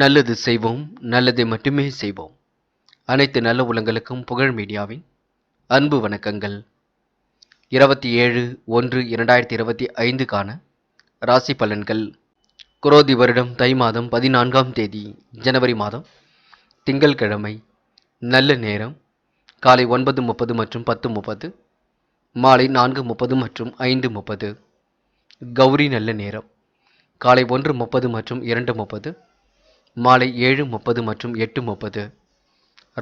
நல்லது செய்வோம், நல்லதை மட்டுமே செய்வோம். அனைத்து நல்ல உள்ளங்களுக்கும் புகழ் மீடியாவின் அன்பு வணக்கங்கள். 27/1/2025க்கான ராசி பலன்கள். குரோதி வருடம் தை மாதம் 14ஆம் தேதி ஜனவரி மாதம் திங்கள்கிழமை. நல்ல நேரம் காலை 9:30 மற்றும் 10:30, மாலை 4:30 மற்றும் 5:30. கௌரி நல்ல நேரம் காலை 1:30 மற்றும் 2:30, மாலை 7:30 மற்றும் 8:30.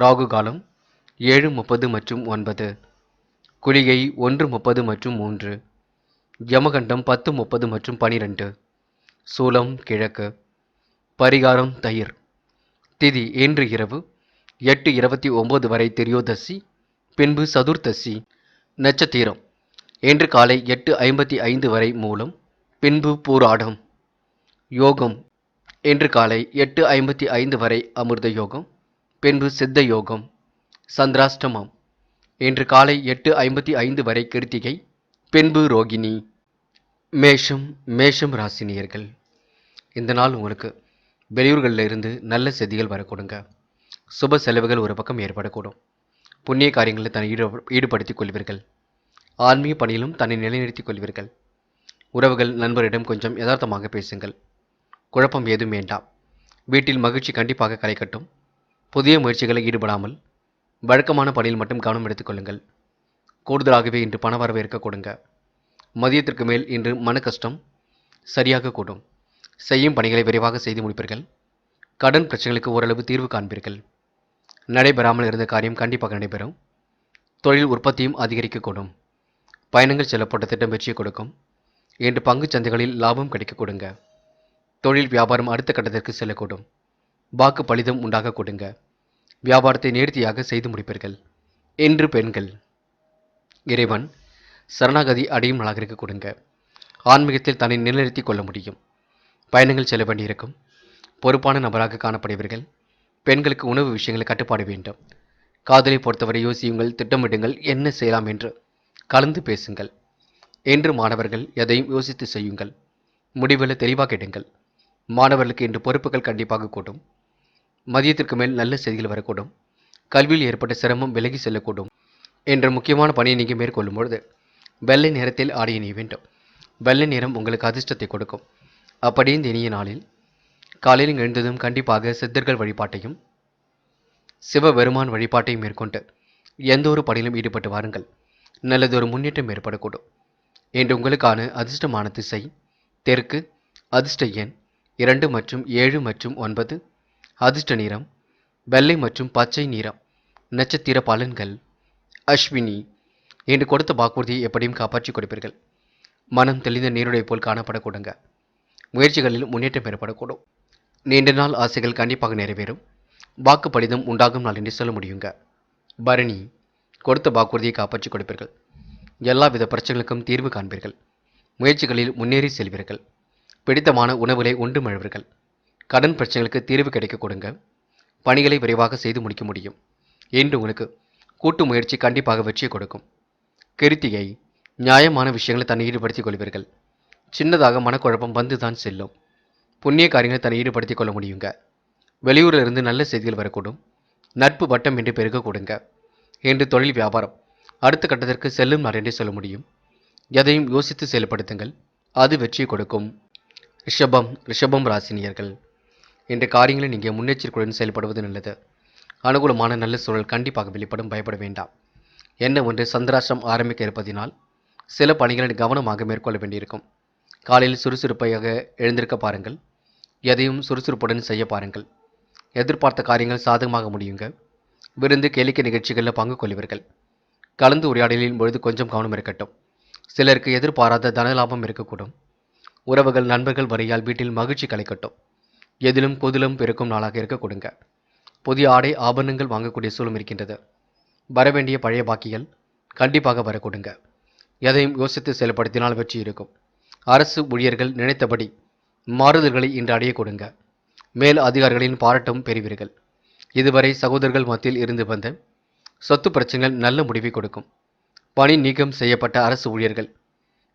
ராகு காலம் 7:30 மற்றும் 9. குளிகை 1:30 மற்றும் 3. யமகண்டம் 10:30 மற்றும் 12. சூலம் கிழக்கு. பரிகாரம் தயிர். திதி இன்று இரவு 8:29 வரை திரியோதசி, பின்பு சதுர்த்தசி. நட்சத்திரம் இன்று காலை 8:55 வரை மூலம், பின்பு பூராடம். யோகம் இன்று காலை 8:55 வரை அமிர்த யோகம், பின்பு சித்த யோகம். சந்திராஷ்டமம் இன்று காலை 8:55 வரை கிருத்திகை, பின்பு ரோகிணி. மேஷம் ராசினியர்கள். இந்த நாள் உங்களுக்கு வெளியூர்களில் இருந்து நல்ல செய்திகள் வரக்கூடுங்க. சுப செலவுகள் ஒரு பக்கம் ஏற்படக்கூடும். புண்ணிய காரியங்களில் தன்னை ஈடுபடுத்திக் கொள்வீர்கள். ஆன்மீக பணியிலும் தன்னை நிலைநிறுத்திக் கொள்வீர்கள். உறவுகள் நண்பரிடம் கொஞ்சம் யதார்த்தமாக பேசுங்கள். குழப்பம் ஏதும் வேண்டாம். வீட்டில் மகிழ்ச்சி கண்டிப்பாக கலைக்கட்டும். புதிய முயற்சிகளை ஈடுபடாமல் வழக்கமான பணியில் மட்டும் கவனம் எடுத்துக்கொள்ளுங்கள். கூடுதலாகவே இன்று பணவரவு இருக்க கொடுங்க. மதியத்திற்கு மேல் இன்று மன கஷ்டம் சரியாக கூடும். செய்யும் பணிகளை விரைவாக செய்து முடிப்பீர்கள். கடன் பிரச்சனைகளுக்கு ஓரளவு தீர்வு காண்பீர்கள். நடைபெறாமல் இருந்த காரியம் கண்டிப்பாக நடைபெறும். தொழில் உற்பத்தியும் அதிகரிக்கக்கூடும். பயணங்கள் செல்லப்பட்ட திட்டம் வெற்றியை கொடுக்கும். இன்று பங்குச் சந்தைகளில் லாபம் கிடைக்க கொடுங்க. தொழில் வியாபாரம் அடுத்த கட்டத்திற்கு செல்லக்கூடும். வாக்கு பலிதம் உண்டாக கொடுங்க. வியாபாரத்தை நேர்த்தியாக செய்து முடிப்பீர்கள். இன்று பெண்கள் இறைவன் சரணாகதி அடையும் நாளாக இருக்க கொடுங்க. ஆன்மீகத்தில் தன்னை நிலைநிறுத்திக் கொள்ள முடியும். பயணங்கள் செல்ல வேண்டியிருக்கும். பொறுப்பான நபராக காணப்படுவீர்கள். பெண்களுக்கு உணவு விஷயங்களை கட்டுப்பாடு வேண்டும். காதலை பொறுத்தவரை யோசியுங்கள், திட்டமிடுங்கள், என்ன செய்யலாம் என்று கலந்து பேசுங்கள். இன்று மாணவர்கள் எதையும் யோசித்து செய்யுங்கள். முடிவில் தெளிவாக எடுங்கள். மாணவர்களுக்கு இன்று பொறுப்புகள் கண்டிப்பாக கூடும். மதியத்திற்கு மேல் நல்ல செய்திகள் வரக்கூடும். கல்வியில் ஏற்பட்ட சிரமம் விலகி செல்லக்கூடும். என்ற முக்கியமான பணியை நீங்கள் மேற்கொள்ளும் பொழுது வெள்ளை நேரத்தில் ஆடை அணிய வேண்டும். வெள்ளை நேரம் உங்களுக்கு அதிர்ஷ்டத்தை கொடுக்கும். அப்படி இந்த இனிய நாளில் காலையில் எழுந்ததும் கண்டிப்பாக சித்தர்கள் வழிபாட்டையும் சிவபெருமான் வழிபாட்டையும் மேற்கொண்டு எந்த ஒரு பணியிலும் ஈடுபட்டு வாருங்கள். நல்லதொரு முன்னேற்றம் ஏற்படக்கூடும். இன்று உங்களுக்கான அதிர்ஷ்டமான திசை தெற்கு. அதிர்ஷ்ட எண் 2 மற்றும் 7 மற்றும் 9. அதிர்ஷ்ட நிறம் வெள்ளை மற்றும் பச்சை நிறம். நட்சத்திர பலன்கள். அஸ்வினி. இன்று கொடுத்த வாக்குறுதியை எப்படியும் காப்பாற்றிக் கொடுப்பீர்கள். மனம் தெளிந்த நீருடைய போல் காணப்படக்கூடுங்க. முயற்சிகளில் முன்னேற்றம் ஏற்படக்கூடும். நீண்ட நாள் ஆசைகள் கண்டிப்பாக நிறைவேறும். வாக்கு பலிதம் உண்டாகும் நாள் என்று சொல்ல முடியுங்க. பரணி. கொடுத்த வாக்குறுதியை காப்பாற்றிக் கொடுப்பீர்கள். எல்லாவித பிரச்சனைகளுக்கும் தீர்வு காண்பீர்கள். முயற்சிகளில் முன்னேறி செல்வீர்கள். பிடித்தமான உணவுகளை உண்டு மழுவீர்கள். கடன் பிரச்சனைகளுக்கு தீர்வு கிடைக்க கொடுங்க. பணிகளை விரைவாக செய்து முடிக்க முடியும். இன்று உங்களுக்கு கூட்டு முயற்சி கண்டிப்பாக வெற்றியை கொடுக்கும். கிருத்திகை. நியாயமான விஷயங்களை தன்னை ஈடுபடுத்திக் கொள்வீர்கள். சின்னதாக மனக்குழப்பம் வந்துதான் செல்லும். புண்ணிய காரியங்களை தன்னை ஈடுபடுத்திக் கொள்ள முடியுங்க. வெளியூரில் இருந்து நல்ல செய்திகள் வரக்கூடும். நட்பு வட்டம் என்று பெருக கொடுங்க. இன்று தொழில் வியாபாரம் அடுத்த கட்டத்திற்கு செல்லும் நாள் என்றே சொல்ல முடியும். எதையும் யோசித்து செயல்படுத்துங்கள். அது வெற்றியை கொடுக்கும். ரிஷபம் ராசினியர்கள். இன்று காரியங்களை நீங்கள் முன்னெச்சரிக்கையுடன் செயல்படுவது நல்லது. அனுகூலமான நல்ல சூழல் கண்டிப்பாக வெளிப்படும். பயப்பட வேண்டாம். என்ன ஒன்று சந்திராஷ்டம் ஆரம்பிக்க இருப்பதினால் சில பணிகளை கவனமாக மேற்கொள்ள வேண்டியிருக்கும். காலையில் சுறுசுறுப்பாக எழுந்திருக்க பாருங்கள். எதையும் சுறுசுறுப்புடன் செய்ய பாருங்கள். எதிர்பார்த்த காரியங்கள் சாதகமாக முடியுங்க. விருந்து கேளிக்கை நிகழ்ச்சிகளில் பங்கு கொள்வீர்கள். கலந்து உரையாடலின் பொழுது கொஞ்சம் கவனம் இருக்கட்டும். சிலருக்கு எதிர்பாராத தனலாபம் இருக்கக்கூடும். உறவுகள் நண்பர்கள் வரையால் வீட்டில் மகிழ்ச்சி கலைக்கட்டும். எதிலும் பொதிலும் பெருக்கும் நாளாக இருக்க கொடுங்க. புதிய ஆடை ஆபரணங்கள் வாங்கக்கூடிய சூழலும் இருக்கின்றது. வரவேண்டிய பழைய பாக்கிகள் கண்டிப்பாக வரக்கூடுங்க. எதையும் யோசித்து செயல்படுத்தினால் வெற்றி இருக்கும். அரசு ஊழியர்கள் நினைத்தபடி மாறுதல்களை இன்று அடைய கொடுங்க. மேல் அதிகாரிகளின் பாராட்டும் பெறுவீர்கள். இதுவரை சகோதரர்கள் மத்தியில் இருந்து வந்த சொத்து பிரச்சனைகள் நல்ல முடிவை கொடுக்கும். பணி நீக்கம் செய்யப்பட்ட அரசு ஊழியர்கள்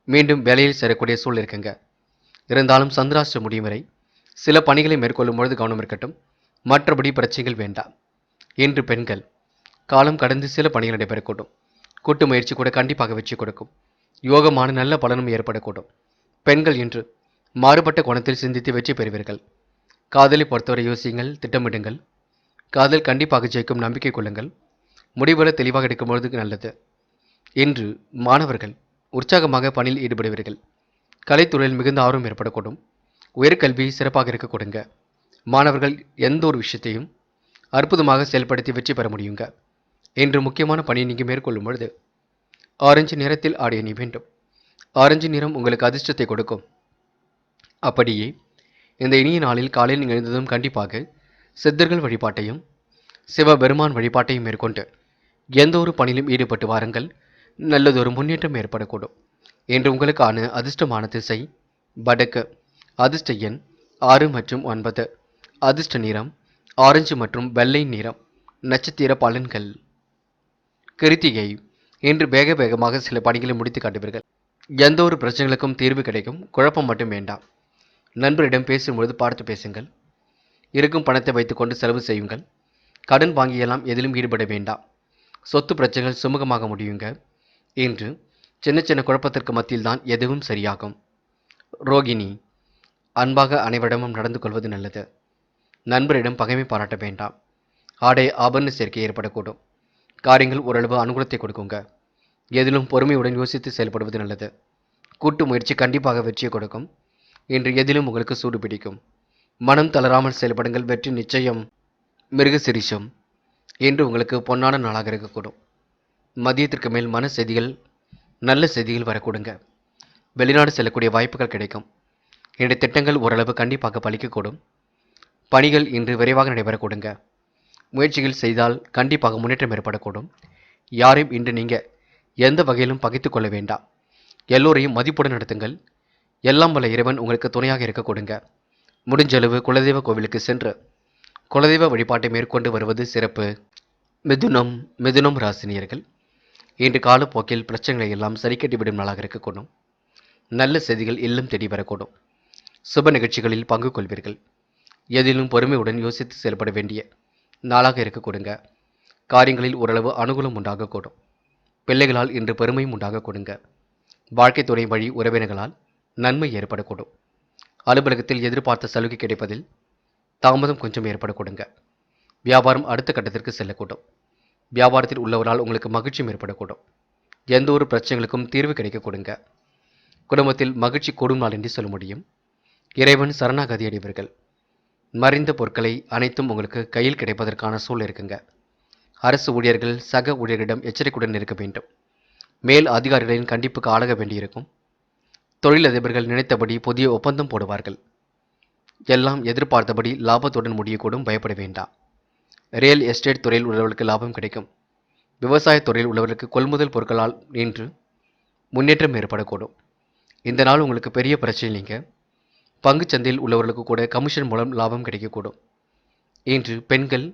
மீண்டும் வேலையில் சேரக்கூடிய சூழல் இருக்குங்க. இருந்தாலும் சந்திராஷ்டிரம் முடியும் வரை சில பணிகளை மேற்கொள்ளும் பொழுது கவனம் இருக்கட்டும், மற்றபடி பிரச்சனைகள் வேண்டாம். இன்று பெண்கள் காலம் கடந்து சில பணிகள் நடைபெறக்கூடும். கூட்டு முயற்சி கூட கண்டிப்பாக வெற்றி கொடுக்கும். யோகமான நல்ல பலனும் ஏற்படக்கூடும். பெண்கள் இன்று மாறுபட்ட கோணத்தில் சிந்தித்து வெற்றி பெறுவீர்கள். காதலை பொறுத்தவரை யோசியுங்கள், திட்டமிடுங்கள். காதல் கண்டிப்பாக ஜெயிக்கும், நம்பிக்கை கொள்ளுங்கள். முடிவுகளை தெளிவாக எடுக்கும்பொழுது நல்லது. இன்று மாணவர்கள் உற்சாகமாக பணியில் ஈடுபடுவீர்கள். கலைத்துறையில் மிகுந்த ஆர்வம் ஏற்படக்கூடும். உயர்கல்வி சிறப்பாக இருக்க கொடுங்க. மாணவர்கள் எந்த ஒரு விஷயத்தையும் அற்புதமாக செயல்படுத்தி வெற்றி பெற முடியுங்க. இன்று முக்கியமான பணியை நீங்கள் மேற்கொள்ளும் பொழுது ஆரஞ்சு நிறத்தில் ஆடை அணிய வேண்டும். ஆரஞ்சு நிறம் உங்களுக்கு அதிர்ஷ்டத்தை கொடுக்கும். அப்படியே இந்த இனிய நாளில் காலையில் நீங்கள் எழுந்ததும் கண்டிப்பாக சித்தர்கள் வழிபாட்டையும் சிவபெருமான் வழிபாட்டையும் மேற்கொண்டு எந்த ஒரு பணியிலும் ஈடுபட்டு வாருங்கள். நல்லதொரு முன்னேற்றம் ஏற்படக்கூடும். இன்று உங்களுக்கான அதிர்ஷ்டமான திசை வடக்கு. அதிர்ஷ்ட எண் 6 மற்றும் 9. அதிர்ஷ்ட நிறம் ஆரஞ்சு மற்றும் வெள்ளை நிறம். நட்சத்திர பலன்கள். கிருத்திகை. இன்று வேக வேகமாக சில பணிகளை முடித்து காட்டுவீர்கள். எந்த ஒரு பிரச்சனைகளுக்கும் தீர்வு கிடைக்கும். குழப்பம் மட்டும் வேண்டாம். நண்பரிடம் பேசும்பொழுது பார்த்து பேசுங்கள். இருக்கும் பணத்தை வைத்துக்கொண்டு செலவு செய்யுங்கள். கடன் வாங்கியெல்லாம் எதிலும் ஈடுபட வேண்டாம். சொத்து பிரச்சனைகள் சுமூகமாக முடியுங்க. இன்று சின்ன சின்ன குழப்பத்திற்கு மத்தியில் தான் எதுவும் சரியாகும். ரோகிணி. அன்பாக அனைவரிடமும் நடந்து கொள்வது நல்லது. நண்பரிடம் பகைமை பாராட்ட வேண்டாம். ஆடை ஆபரண சேர்க்கை ஏற்படக்கூடும். காரியங்கள் ஓரளவு அனுகூலத்தை கொடுக்குங்க. எதிலும் பொறுமையுடன் யோசித்து செயல்படுவது நல்லது. கூட்டு முயற்சி கண்டிப்பாக வெற்றியை கொடுக்கும். இன்று எதிலும் உங்களுக்கு சூடு பிடிக்கும். மனம் தளராமல் செயல்படுங்கள், வெற்றி நிச்சயம். மிருகசிரிஷம். இன்று உங்களுக்கு பொன்னான நாளாக இருக்கக்கூடும். மதியத்திற்கு மேல் மன செய்திகள் நல்ல செய்திகள் வரக்கூடுங்க. வெளிநாடு செல்லக்கூடிய வாய்ப்புகள் கிடைக்கும். இன்று திட்டங்கள் ஓரளவு கண்டிப்பாக பலிக்கக்கூடும். பணிகள் இன்று விரைவாக நடைபெறக்கூடுங்க. முயற்சிகள் செய்தால் கண்டிப்பாக முன்னேற்றம் ஏற்படக்கூடும். யாரையும் இன்று நீங்கள் எந்த வகையிலும் பகைத்து கொள்ள வேண்டாம். எல்லோரையும் மதிப்புடன் நடத்துங்கள். எல்லாம் வல்ல இறைவன் உங்களுக்கு துணையாக இருக்க கொடுங்க. முடிஞ்சளவு குலதெய்வ கோவிலுக்கு சென்று குலதெய்வ வழிபாட்டை மேற்கொண்டு வருவது சிறப்பு. மிதுனம் ராசினியர்கள் இன்று காலப்போக்கில் பிரச்சனைகளை எல்லாம் சரி கட்டிவிடும் நாளாக இருக்கக்கூடும். நல்ல செய்திகள் இல்லம் தேடி வரக்கூடும். சுப நிகழ்ச்சிகளில் பங்கு கொள்வீர்கள். எதிலும் பொறுமையுடன் யோசித்து செயல்பட வேண்டிய நாளாக இருக்க கொடுங்க. காரியங்களில் ஓரளவு அனுகூலம் உண்டாகக்கூடும். பிள்ளைகளால் இன்று பெருமையும் உண்டாக கொடுங்க. வாழ்க்கை துணை வழி உறவினர்களால் நன்மை ஏற்படக்கூடும். அலுவலகத்தில் எதிர்பார்த்த சலுகை கிடைப்பதில் தாமதம் கொஞ்சம் ஏற்படக்கூடுங்க. வியாபாரம் அடுத்த கட்டத்திற்கு செல்லக்கூடும். வியாபாரத்தில் உள்ளவரால் உங்களுக்கு மகிழ்ச்சியும் ஏற்படக்கூடும். எந்த ஒரு பிரச்சனைகளுக்கும் தீர்வு கிடைக்க கொடுங்க. குடும்பத்தில் மகிழ்ச்சி கூடும் நாள் என்று சொல்ல முடியும். இறைவன் சரணாகதி அடைவீர்கள். மறைந்த பொருட்களை அனைத்தும் உங்களுக்கு கையில் கிடைப்பதற்கான சூழல் இருக்குங்க. அரசு ஊழியர்கள் சக ஊழியர்களிடம் எச்சரிக்கையுடன் இருக்க வேண்டும். மேல் அதிகாரிகளின் கண்டிப்புக்கு ஆளாக வேண்டியிருக்கும். தொழிலதிபர்கள் நினைத்தபடி புதிய ஒப்பந்தம் போடுவார்கள். எல்லாம் எதிர்பார்த்தபடி லாபத்துடன் முடியக்கூடும், பயப்பட வேண்டாம். ரியல் எஸ்டேட் துறையில் உள்ளவர்களுக்கு லாபம் கிடைக்கும். விவசாய துறையில் உள்ளவர்களுக்கு கொள்முதல் பொருட்களால் இன்று முன்னேற்றம் ஏற்படக்கூடும். இந்த நாள் உங்களுக்கு பெரிய பிரச்சனை இல்லைங்க. பங்குச்சந்தையில் உள்ளவர்களுக்கு கூட கமிஷன் மூலம் லாபம் கிடைக்கக்கூடும். இன்று பெண்கள்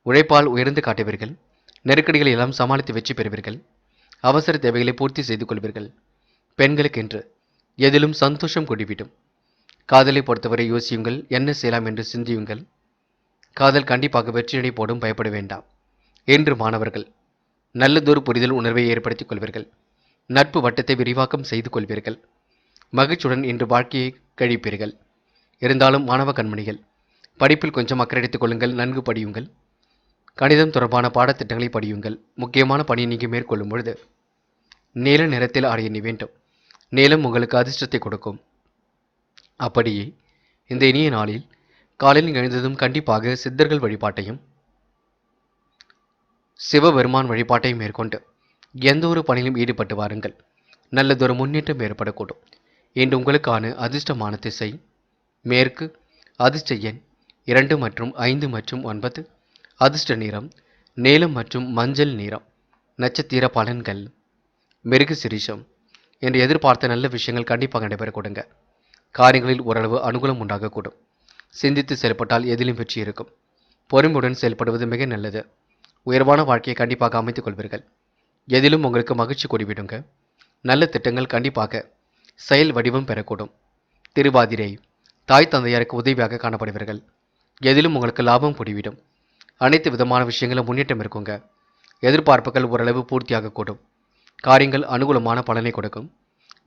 உழைப்பால் உயர்ந்து காட்டுவீர்கள். நெருக்கடிகளை எல்லாம் சமாளித்து வெற்றி பெறுவீர்கள். அவசர தேவைகளை பூர்த்தி செய்து கொள்வீர்கள். பெண்களுக்கு என்று எதிலும் சந்தோஷம் கூடிவிடும். காதலை பொறுத்தவரை யோசியுங்கள், என்ன செய்யலாம் என்று சிந்தியுங்கள். காதல் கண்டிப்பாக வெற்றியடை போடும், பயப்பட வேண்டாம். இன்று மாணவர்கள் நல்லதொரு புரிதல் உணர்வை ஏற்படுத்திக் கொள்வீர்கள். நட்பு வட்டத்தை விரிவாக்கம் செய்து கொள்வீர்கள். மகிழ்ச்சியுடன் இன்று வாழ்க்கையை கழிப்பீர்கள். இருந்தாலும் மாணவ கண்மணிகள் படிப்பில் கொஞ்சம் அக்கறை எடுத்துக் கொள்ளுங்கள். நன்கு படியுங்கள். கணிதம் தொடர்பான பாடத்திட்டங்களை படியுங்கள். முக்கியமான பணியை நீங்கள் மேற்கொள்ளும் பொழுது நீல நிறத்தில் ஆடை அணிய வேண்டும். நீலம் உங்களுக்கு அதிர்ஷ்டத்தை கொடுக்கும். அப்படியே இந்த இனிய நாளில் காலையில் எழுந்ததும் கண்டிப்பாக சித்தர்கள் வழிபாட்டையும் சிவபெருமான் வழிபாட்டையும் மேற்கொண்டு எந்த ஒரு பணியிலும் ஈடுபட்டு வாருங்கள். நல்லதொரு முன்னேற்றம் ஏற்படக்கூடும். இன்று உங்களுக்கான அதிர்ஷ்டமான திசை மேற்கு. அதிர்ஷ்ட எண் 2 மற்றும் 5 மற்றும் 9. அதிர்ஷ்ட நிறம் நீலம் மற்றும் மஞ்சள் நிறம். நட்சத்திர பலன்கள். மிருகசிரிஷம். என்று எதிர்பார்த்த நல்ல விஷயங்கள் கண்டிப்பாக நடைபெற கொடுங்க. காரியங்களில் ஓரளவு அனுகூலம் உண்டாகக்கூடும். சிந்தித்து செயல்பட்டால் எதிலும் வெற்றி இருக்கும். பொறுமையுடன் செயல்படுவது மிக நல்லது. உயர்வான வாழ்க்கையை கண்டிப்பாக அமைத்துக் கொள்வீர்கள். எதிலும் உங்களுக்கு மகிழ்ச்சி கூடிவிடுங்க. நல்ல திட்டங்கள் கண்டிப்பாக செயல் வடிவம் பெறக்கூடும். திருவாதிரை. தாய் தந்தையாருக்கு உதவியாக காணப்படுவீர்கள். எதிலும் உங்களுக்கு லாபம் கூடிவிடும். அனைத்து விதமான விஷயங்களும் முன்னேற்றம் இருக்குங்க. எதிர்பார்ப்புகள் ஓரளவு பூர்த்தியாக கூடும். காரியங்கள் அனுகூலமான பலனை கொடுக்கும்.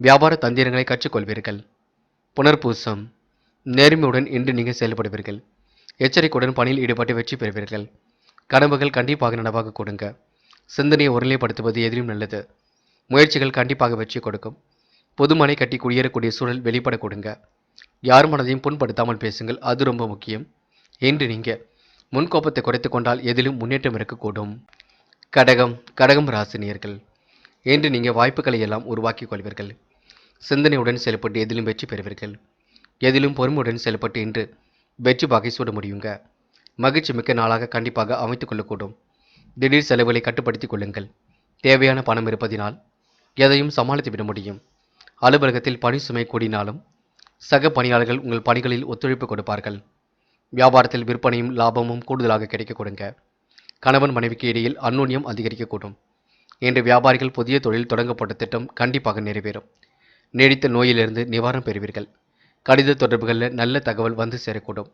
வியாபார தந்திரங்களை கற்றுக்கொள்வீர்கள். புனர்பூசம். நேர்மையுடன் இன்று நீங்கள் செயல்படுவீர்கள். எச்சரிக்கையுடன் பணியில் ஈடுபட்டு வெற்றி பெறுவீர்கள். கனவுகள் கண்டிப்பாக நனவாக கொடுங்க. சிந்தனையை ஒருநிலைப்படுத்துவது எதிலும் நல்லது. முயற்சிகள் கண்டிப்பாக வெற்றி கொடுக்கும். பொதுமனை கட்டி குடியேறக்கூடிய சூழல் வெளிப்பட கொடுங்க. யார் மனதையும் புண்படுத்தாமல் பேசுங்கள், அது ரொம்ப முக்கியம். இன்று நீங்கள் முன்கோபத்தை குறைத்து கொண்டால் எதிலும் முன்னேற்றம் இருக்கக்கூடும். கடகம் ராசினியர்கள். இன்று நீங்கள் வாய்ப்புகளை எல்லாம் உருவாக்கிக் கொள்வீர்கள். சிந்தனையுடன் செயல்பட்டு எதிலும் வெற்றி பெறுவீர்கள். எதிலும் பொறுமையுடன் செயல்பட்டு இன்று வெற்றி பாகை சூட முடியுங்க. மகிழ்ச்சி மிக்க நாளாக கண்டிப்பாக அமைத்துக் கொள்ளக்கூடும். திடீர் செலவுகளை கட்டுப்படுத்திக் கொள்ளுங்கள். தேவையான பணம் இருப்பதினால் எதையும் சமாளித்து விட முடியும். அலுவலகத்தில் பணி சுமை கூடினாலும் சக பணியாளர்கள் உங்கள் பணிகளில் ஒத்துழைப்பு கொடுப்பார்கள். வியாபாரத்தில் விற்பனையும் லாபமும் கூடுதலாக கிடைக்க கொடுங்க. கணவன் மனைவிக்கு இடையில் அந்யோன்யம் அதிகரிக்கக்கூடும். இன்று வியாபாரிகள் புதிய தொழில் தொடங்கப்பட்ட திட்டம் கண்டிப்பாக நிறைவேறும். நீடித்த நோயிலிருந்து நிவாரணம் பெறுவீர்கள். கடித தொடர்புகளில் நல்ல தகவல் வந்து சேரக்கூடும்.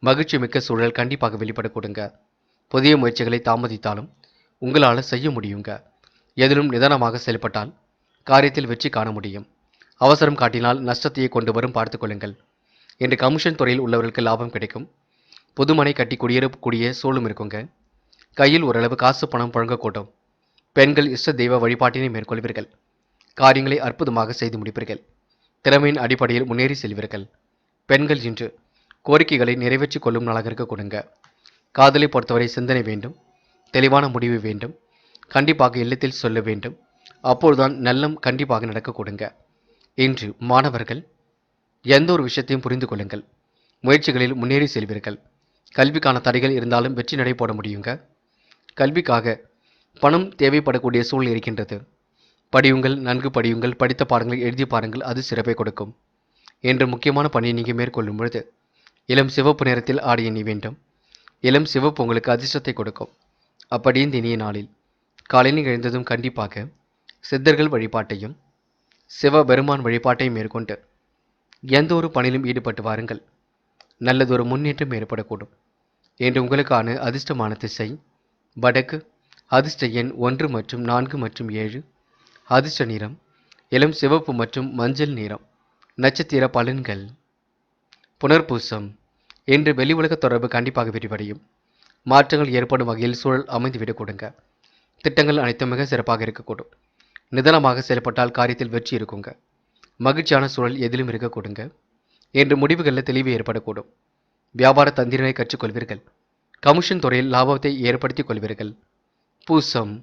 மகிழ்ச்சி மிக்க சூழல் கண்டிப்பாக வெளிப்பட கொடுங்க. புதிய முயற்சிகளை தாமதித்தாலும் உங்களால் செய்ய முடியுங்க. எதிலும் நிதானமாக செயல்பட்டால் காரியத்தில் வெற்றி காண முடியும். அவசரம் காட்டினால் நஷ்டத்தையே கொண்டு வரும் பார்த்துக் கொள்ளுங்கள். இன்று கமிஷன் துறையில் உள்ளவர்களுக்கு லாபம் கிடைக்கும். புதுமனை கட்டி குடியேறக்கூடிய சூழலும் இருக்குங்க. கையில் ஓரளவு காசு பணம் புழங்கக்கூடும். பெண்கள் இஷ்ட தெய்வ வழிபாட்டினை மேற்கொள்வீர்கள். காரியங்களை அற்புதமாக செய்து முடிப்பீர்கள். திறமையின் அடிப்படையில் முன்னேறி செல்வீர்கள். பெண்கள் இன்று கோரிக்கைகளை நிறைவேற்றிக் கொள்ளும் நாளாக இருக்க கொடுங்க. காதலை பொறுத்தவரை சிந்தனை வேண்டும். தெளிவான முடிவு வேண்டும். கண்டிப்பாக இல்லத்தில் சொல்ல வேண்டும். அப்போதுதான் நல்லம் கண்டிப்பாக நடக்க கொடுங்க. இன்று மாணவர்கள் எந்த ஒரு விஷயத்தையும் புரிந்து கொள்ளுங்கள். முயற்சிகளில் முன்னேறி செல்வீர்கள். கல்விக்கான தடைகள் இருந்தாலும் வெற்றி நடை போட முடியுங்க. கல்விக்காக பணம் தேவைப்படக்கூடிய சூழல் இருக்கின்றது. படியுங்கள், நன்கு படியுங்கள். படித்த பாடங்களை எழுதி பாருங்கள், அது சிறப்பை கொடுக்கும். என்று முக்கியமான பணியை நீங்கள் மேற்கொள்ளும் பொழுது இளம் சிவப்பு நிறத்தில் ஆடை அணி வேண்டும். இளம் சிவப்பு உங்களுக்கு அதிர்ஷ்டத்தை கொடுக்கும். அப்படி இந்த இனிய நாளில் காலையில் எழுந்ததும் கண்டிப்பாக சித்தர்கள் வழிபாட்டையும் சிவபெருமான் வழிபாட்டையும் மேற்கொண்டு எந்த ஒரு பணியிலும் ஈடுபட்டு வாருங்கள். நல்லதொரு முன்னேற்றம் ஏற்படக்கூடும். என்று உங்களுக்கான அதிர்ஷ்டமான திசை வடக்கு. அதிர்ஷ்ட எண் 1 மற்றும் 4 மற்றும் 7. அதிர்ஷ்ட நிறம் இளம் சிவப்பு மற்றும் மஞ்சள் நிறம். நட்சத்திர பலன்கள். புனர்பூசம். இன்று வெளி உலக தொடர்பு கண்டிப்பாக விரிவடையும். மாற்றங்கள் ஏற்படும் வகையில் சூழல் அமைந்துவிடக் கொடுங்க. திட்டங்கள் அனைத்தும் மிக சிறப்பாக இருக்கக்கூடும். நிதானமாக செயல்பட்டால் காரியத்தில் வெற்றி இருக்குங்க. மகிழ்ச்சியான சூழல் எதிலும் இருக்க கொடுங்க. என்று முடிவுகளில் தெளிவு ஏற்படக்கூடும். வியாபார தந்திரங்களை கற்றுக்கொள்வீர்கள். கமிஷன் துறையில் லாபத்தை ஏற்படுத்திக் கொள்வீர்கள். பூசம்.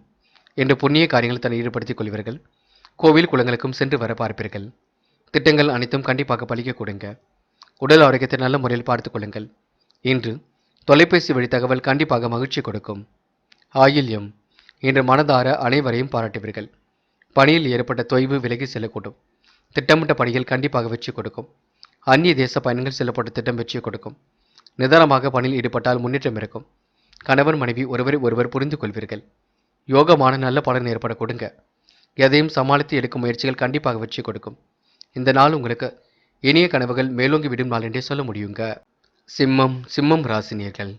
என்று புண்ணிய காரியங்கள் தன்னை ஈடுபடுத்திக் கொள்வீர்கள். கோவில் குளங்களுக்கும் சென்று வர பார்ப்பீர்கள். திட்டங்கள் அனைத்தும் கண்டிப்பாக பலிக்க கொடுங்க. உடல் ஆரோக்கியத்தை நல்ல முறையில் பார்த்துக் கொள்ளுங்கள். இன்று தொலைபேசி வழி தகவல் கண்டிப்பாக மகிழ்ச்சி கொடுக்கும். ஆயில்யம். இன்று மனதார அனைவரையும் பாராட்டுவீர்கள். பணியில் ஏற்பட்ட தொய்வு விலகி செல்லக்கூடும். திட்டமிட்ட பணிகள் கண்டிப்பாக வெற்றி கொடுக்கும். அந்நிய தேச பயணங்கள் செல்லப்பட்ட திட்டம் வெற்றி கொடுக்கும். நிதானமாக பணியில் ஈடுபட்டால் முன்னேற்றம் இருக்கும். கணவன் மனைவி ஒருவரை ஒருவர் புரிந்து கொள்வீர்கள். யோகமான நல்ல பலன் ஏற்பட கொடுங்க. எதையும் சமாளித்து எடுக்கும் முயற்சிகள் கண்டிப்பாக வெற்றி கொடுக்கும். இந்த நாள் உங்களுக்கு இனிய கனவுகள் மேலோங்கி விடும் நாள் என்றே சொல்ல முடியுங்க. சிம்மம் ராசினியர்கள்.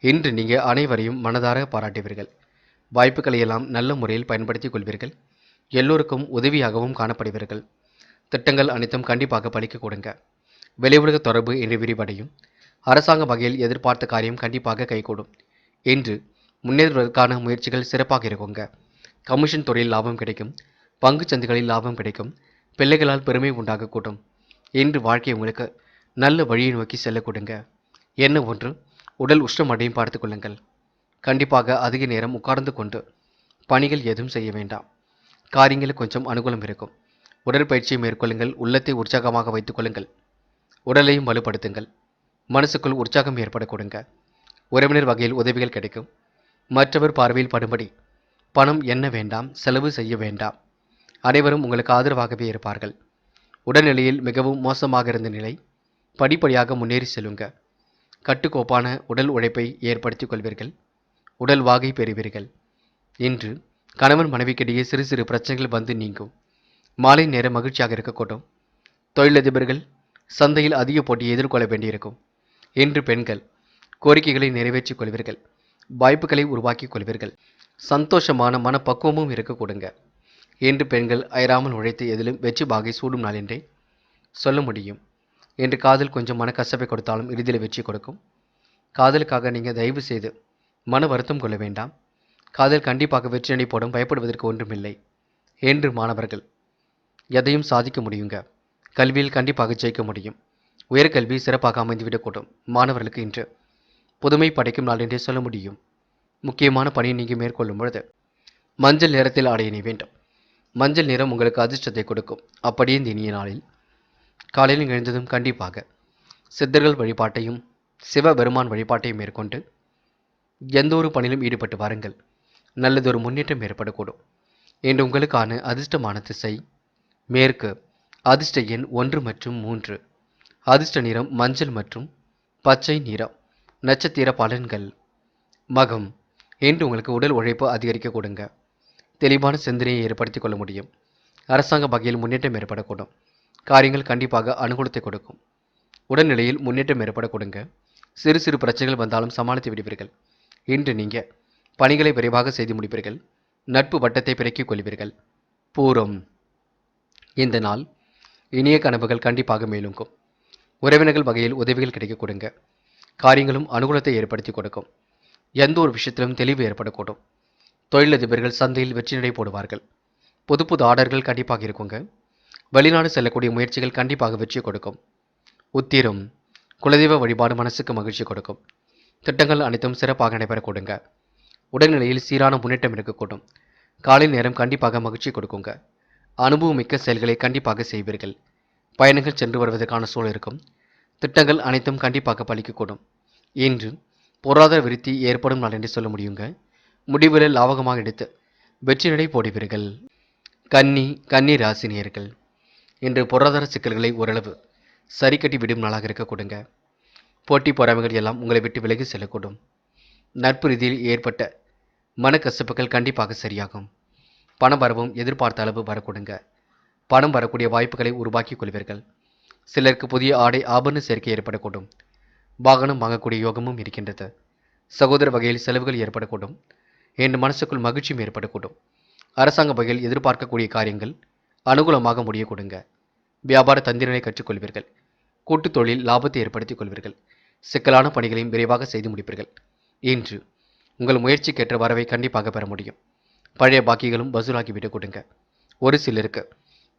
இன்று நீங்கள் அனைவரையும் மனதார பாராட்டுவீர்கள். வாய்ப்புகளை எல்லாம் நல்ல முறையில் பயன்படுத்திக் கொள்வீர்கள். எல்லோருக்கும் உதவியாகவும் காணப்படுவீர்கள். திட்டங்கள் அனைத்தும் கண்டிப்பாக பலிக்க கொடுங்க. வெளி உலக தொடர்பு இன்று விரிவடையும். அரசாங்க வகையில் எதிர்பார்த்த காரியம் கண்டிப்பாக கைகூடும். இன்று முன்னேறுவதற்கான முயற்சிகள் சிறப்பாக இருக்குங்க. கமிஷன் துறையில் லாபம் கிடைக்கும். பங்கு சந்தைகளில் லாபம் கிடைக்கும். பிள்ளைகளால் பெருமை உண்டாகக்கூடும். இன்று வாழ்க்கை உங்களுக்கு நல்ல வழியை நோக்கி செல்ல கொடுங்க. என்ன ஒன்று உடல் உஷ்ணம் அடையும் பார்த்து கொள்ளுங்கள். கண்டிப்பாக அதிக நேரம் உட்கார்ந்து கொண்டு பணிகள் எதுவும் செய்ய வேண்டாம். காரியங்களில் கொஞ்சம் அனுகூலம் இருக்கும். உடற்பயிற்சியை மேற்கொள்ளுங்கள். உள்ளத்தை உற்சாகமாக வைத்துக் கொள்ளுங்கள். உடலையும் வலுப்படுத்துங்கள். மனசுக்குள் உற்சாகம் ஏற்பட கொடுங்க. உறவினர் வகையில் உதவிகள் கிடைக்கும். மற்றவர் பார்வையில் படும்படி பணம் எண்ண வேண்டாம், செலவு செய்ய வேண்டாம். அனைவரும் உங்களுக்கு ஆதரவாகவே இருப்பார்கள். உடல்நிலையில் மிகவும் மோசமாக இருந்த நிலை படிப்படியாக முன்னேறி செல்லுங்க. கட்டுக்கோப்பான உடல் உழைப்பை ஏற்படுத்திக் கொள்வீர்கள். உடல் வாகை பெறுவீர்கள். இன்று கணவன் மனைவிக்கிடையே சிறு சிறு பிரச்சனைகள் வந்து நீங்கும். மாலை நேரம் மகிழ்ச்சியாக இருக்கக்கூடும். தொழிலதிபர்கள் சந்தையில் அதிக போட்டியை எதிர்கொள்ள வேண்டியிருக்கும். இன்று பெண்கள் கோரிக்கைகளை நிறைவேற்றிக் கொள்வீர்கள். வாய்ப்புகளை உருவாக்கிக் கொள்வீர்கள். சந்தோஷமான மனப்பக்குவமும் இருக்க கொடுங்க. இன்று பெண்கள் அயராமல் உழைத்து எதிலும் வெற்றி பாகை சூடும் நாள் என்றே சொல்ல முடியும். என்று காதல் கொஞ்சம் மனக்கசப்பை கொடுத்தாலும் இறுதியில் வெற்றி கொடுக்கும். காதலுக்காக நீங்கள் தயவு செய்து மன வருத்தம் கொள்ள வேண்டாம். காதல் கண்டிப்பாக வெற்றி நடை போடும், பயப்படுவதற்கு ஒன்றுமில்லை. என்று மாணவர்கள் எதையும் சாதிக்க முடியுங்க. கல்வியில் கண்டிப்பாக ஜெயிக்க முடியும். உயர்கல்வி சிறப்பாக அமைந்துவிடக்கூடும். மாணவர்களுக்கு இன்று புதுமை படைக்கும் நாள் என்றே சொல்ல முடியும். முக்கியமான பணியை நீங்கள் மேற்கொள்ளும் பொழுது மஞ்சள் நிறத்தில் ஆடை அணிய வேண்டும். மஞ்சள் நிறம் உங்களுக்கு அதிர்ஷ்டத்தை கொடுக்கும். அப்படியே இந்த இனிய நாளில் காலையில் எழுந்ததும் கண்டிப்பாக சித்தர்கள் வழிபாட்டையும் சிவபெருமான் வழிபாட்டையும் மேற்கொண்டு எந்த ஒரு பணியிலும் ஈடுபட்டு வாருங்கள். நல்லதொரு முன்னேற்றம் ஏற்படக்கூடும். இன்று உங்களுக்கான அதிர்ஷ்டமான திசை மேற்கு. அதிர்ஷ்ட எண் 1 மற்றும் 3. அதிர்ஷ்ட நிறம் மஞ்சள் மற்றும் பச்சை நிறம். நட்சத்திர பலன்கள். மகம். இன்று உங்களுக்கு உடல் உழைப்பு அதிகரிக்க கொடுங்க. தெளிவான சிந்தனையை ஏற்படுத்திக் கொள்ள முடியும். அரசாங்க வகையில் முன்னேற்றம் ஏற்படக்கூடும். காரியங்கள் கண்டிப்பாக அனுகூலத்தை கொடுக்கும். உடல்நிலையில் முன்னேற்றம் ஏற்பட கொடுங்க. சிறு சிறு பிரச்சனைகள் வந்தாலும் சமாளித்து விடுவீர்கள். இன்று நீங்கள் பணிகளை விரைவாக செய்து முடிப்பீர்கள். நட்பு வட்டத்தை பெருக்கிக் கொள்வீர்கள். பூரம். இந்த நாள் இனிய கனவுகள் கண்டிப்பாக மேலுங்கும். உறவினர்கள் வகையில் உதவிகள் கிடைக்க கொடுங்க. காரியங்களும் அனுகூலத்தை ஏற்படுத்தி கொடுக்கும். எந்த ஒரு விஷயத்திலும் தெளிவு ஏற்படக்கூடும். தொழிலதிபர்கள் சந்தையில் வெற்றி நடை போடுவார்கள். புது புது ஆர்டர்கள் கண்டிப்பாக இருக்குங்க. வெளிநாடு செல்லக்கூடிய முயற்சிகள் கண்டிப்பாக வெற்றி கொடுக்கும். உத்திரம். குலதெய்வ வழிபாடு மனசுக்கு மகிழ்ச்சி கொடுக்கும். திட்டங்கள் அனைத்தும் சிறப்பாக நடைபெற கொடுங்க. உடல்நிலையில் சீரான முன்னேற்றம் இருக்கக்கூடும். காலை நேரம் கண்டிப்பாக மகிழ்ச்சி கொடுக்குங்க. அனுபவமிக்க செயல்களை கண்டிப்பாக செய்வீர்கள். பயணங்கள் சென்று வருவதற்கான சூழல் இருக்கும். திட்டங்கள் அனைத்தும் கண்டிப்பாக பலிக்கக்கூடும். இன்று பொருளாதார விருத்தி ஏற்படும் நாள் என்று சொல்ல முடியுங்க. முடிவுகளை லாபகமாக எடுத்து வெற்றி நடை போடுவீர்கள். கன்னி ராசினியர்கள் இன்று பொருளாதார சிக்கல்களை ஓரளவு சரி கட்டி விடும் நாளாக இருக்க கொடுங்க. போட்டி பொறாமைகள் எல்லாம் உங்களை விட்டு விலகி செல்லக்கூடும். நட்பு ரீதியில் ஏற்பட்ட மனக்கசப்புகள் கண்டிப்பாக சரியாகும். பணம் வரவும் எதிர்பார்த்த அளவு வரக்கூடுங்க. பணம் வரக்கூடிய வாய்ப்புகளை உருவாக்கிக் கொள்வீர்கள். சிலருக்கு புதிய ஆடை ஆபரண சேர்க்கை ஏற்படக்கூடும். வாகனம் வாங்கக்கூடிய யோகமும் இருக்கின்றது. சகோதர வகையில் செலவுகள் ஏற்படக்கூடும். என் மனசுக்குள் மகிழ்ச்சியும் ஏற்படக்கூடும். அரசாங்க வகையில் எதிர்பார்க்கக்கூடிய காரியங்கள் அனுகூலமாக முடிய கொடுங்க. வியாபார தந்திரனை கற்றுக்கொள்வீர்கள். கூட்டுத் தொழில் லாபத்தை ஏற்படுத்திக் கொள்வீர்கள். சிக்கலான பணிகளையும் விரைவாக செய்து முடிப்பீர்கள். இன்று உங்கள் முயற்சிக்கேற்ற வரவை கண்டிப்பாக பெற முடியும். பழைய பாக்கிகளும் வசூலாகிவிடக் கொடுங்க. ஒரு சிலருக்கு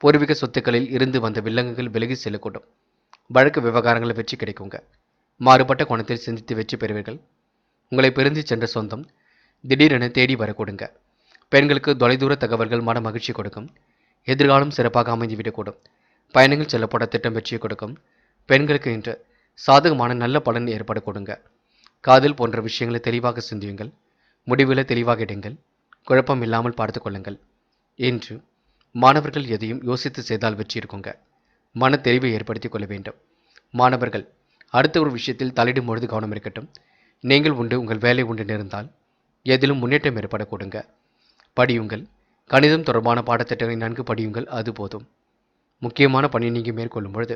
பூர்வீக சொத்துக்களில் இருந்து வந்த வில்லங்கங்கள் விலகி செல்லக்கூடும். வழக்கு விவகாரங்கள் வெற்றி கிடைக்குங்க. மாறுபட்ட கோணத்தில் சிந்தித்து வெற்றி பெறுவீர்கள். உங்களை பிரிந்து சென்ற சொந்தம் திடீரென தேடி வரக்கூடுங்க. பெண்களுக்கு தொலைதூர தகவல்கள் மன மகிழ்ச்சி கொடுக்கும். எதிர்காலம் சிறப்பாக அமைந்துவிடக்கூடும். பயணங்கள் செல்லப்பட திட்டம் வெற்றியை கொடுக்கும். பெண்களுக்கு இன்று சாதகமான நல்ல பலன் ஏற்பட கொடுங்க. காதல் போன்ற விஷயங்களை தெளிவாக சிந்தியுங்கள். முடிவில் தெளிவாக இடுங்கள். குழப்பம் இல்லாமல் பார்த்து கொள்ளுங்கள். இன்று மாணவர்கள் எதையும் யோசித்து செய்தால் வெற்றி இருக்குங்க. மன தெளிவை ஏற்படுத்திக் கொள்ள வேண்டும். மாணவர்கள் அடுத்த ஒரு விஷயத்தில் தலையிடும் பொழுது கவனம் இருக்கட்டும். நீங்கள் உண்டு, உங்கள் வேலை உண்டு இருந்தால் எதிலும் முன்னேற்றம் ஏற்பட கொடுங்க. படியுங்கள். கணிதம் தொடர்பான பாடத்திட்டங்களை நன்கு படியுங்கள், அது போதும். முக்கியமான பணியை நீங்கள் மேற்கொள்ளும் பொழுது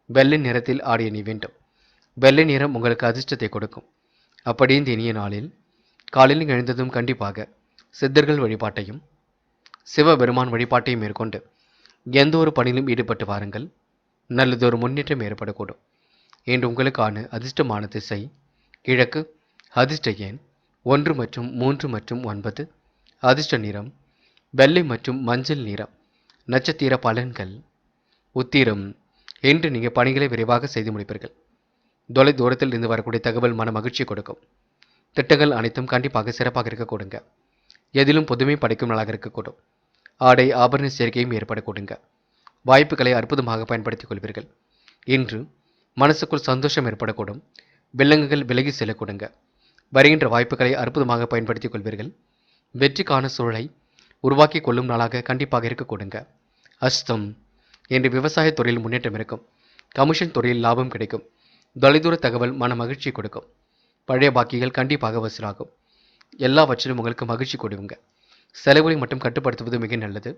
வெள்ளை நிறத்தில் ஆடை அணிய வேண்டும். வெள்ளை நிறம் உங்களுக்கு அதிர்ஷ்டத்தை கொடுக்கும். அப்படி இந்த இனிய நாளில் காலையில் எழுந்ததும் கண்டிப்பாக சித்தர்கள் வழிபாட்டையும் சிவபெருமான் வழிபாட்டையும் மேற்கொண்டு எந்த ஒரு பணியிலும் ஈடுபட்டு வாருங்கள். நல்லதொரு முன்னேற்றம் ஏற்படக்கூடும். இன்று உங்களுக்கான அதிர்ஷ்டமான திசை கிழக்கு. அதிர்ஷ்ட எண் 1 மற்றும் 3 மற்றும் 9. அதிர்ஷ்ட நிறம் வெள்ளை மற்றும் மஞ்சள் நிறம். நட்சத்திர பலன்கள். உத்திரம். இன்று நீங்கள் பணிகளை விரைவாக செய்து முடிப்பீர்கள். தொலை தூரத்தில் இருந்து வரக்கூடிய தகவல் மன மகிழ்ச்சி கொடுக்கும். திட்டங்கள் அனைத்தும் கண்டிப்பாக சிறப்பாக இருக்க கொடுங்க. எதிலும் புதுமை படைக்கும் நாளாக இருக்கக்கூடும். ஆடை ஆபரண சேர்க்கையும் ஏற்பட கொடுங்க. வாய்ப்புகளை அற்புதமாக பயன்படுத்திக் கொள்வீர்கள். இன்று மனசுக்குள் சந்தோஷம் ஏற்படக்கூடும். வில்லங்குகள் விலகி செல்ல கொடுங்க. வருகின்ற வாய்ப்புகளை அற்புதமாக பயன்படுத்திக் கொள்வீர்கள். வெற்றிக்கான சூழலை உருவாக்கி கொள்ளும் நாளாக கண்டிப்பாக இருக்க கொடுங்க. அஸ்தம். இன்று விவசாய துறையில் முன்னேற்றம் இருக்கும். கமிஷன் துறையில் லாபம் கிடைக்கும். தொலைதூர தகவல் மன மகிழ்ச்சி கொடுக்கும். பழைய பாக்கிகள் கண்டிப்பாக வசூலாகும். எல்லாவற்றிலும் உங்களுக்கு மகிழ்ச்சி கொடுங்க. செலவுகளை மட்டும் கட்டுப்படுத்துவது மிக நல்லது.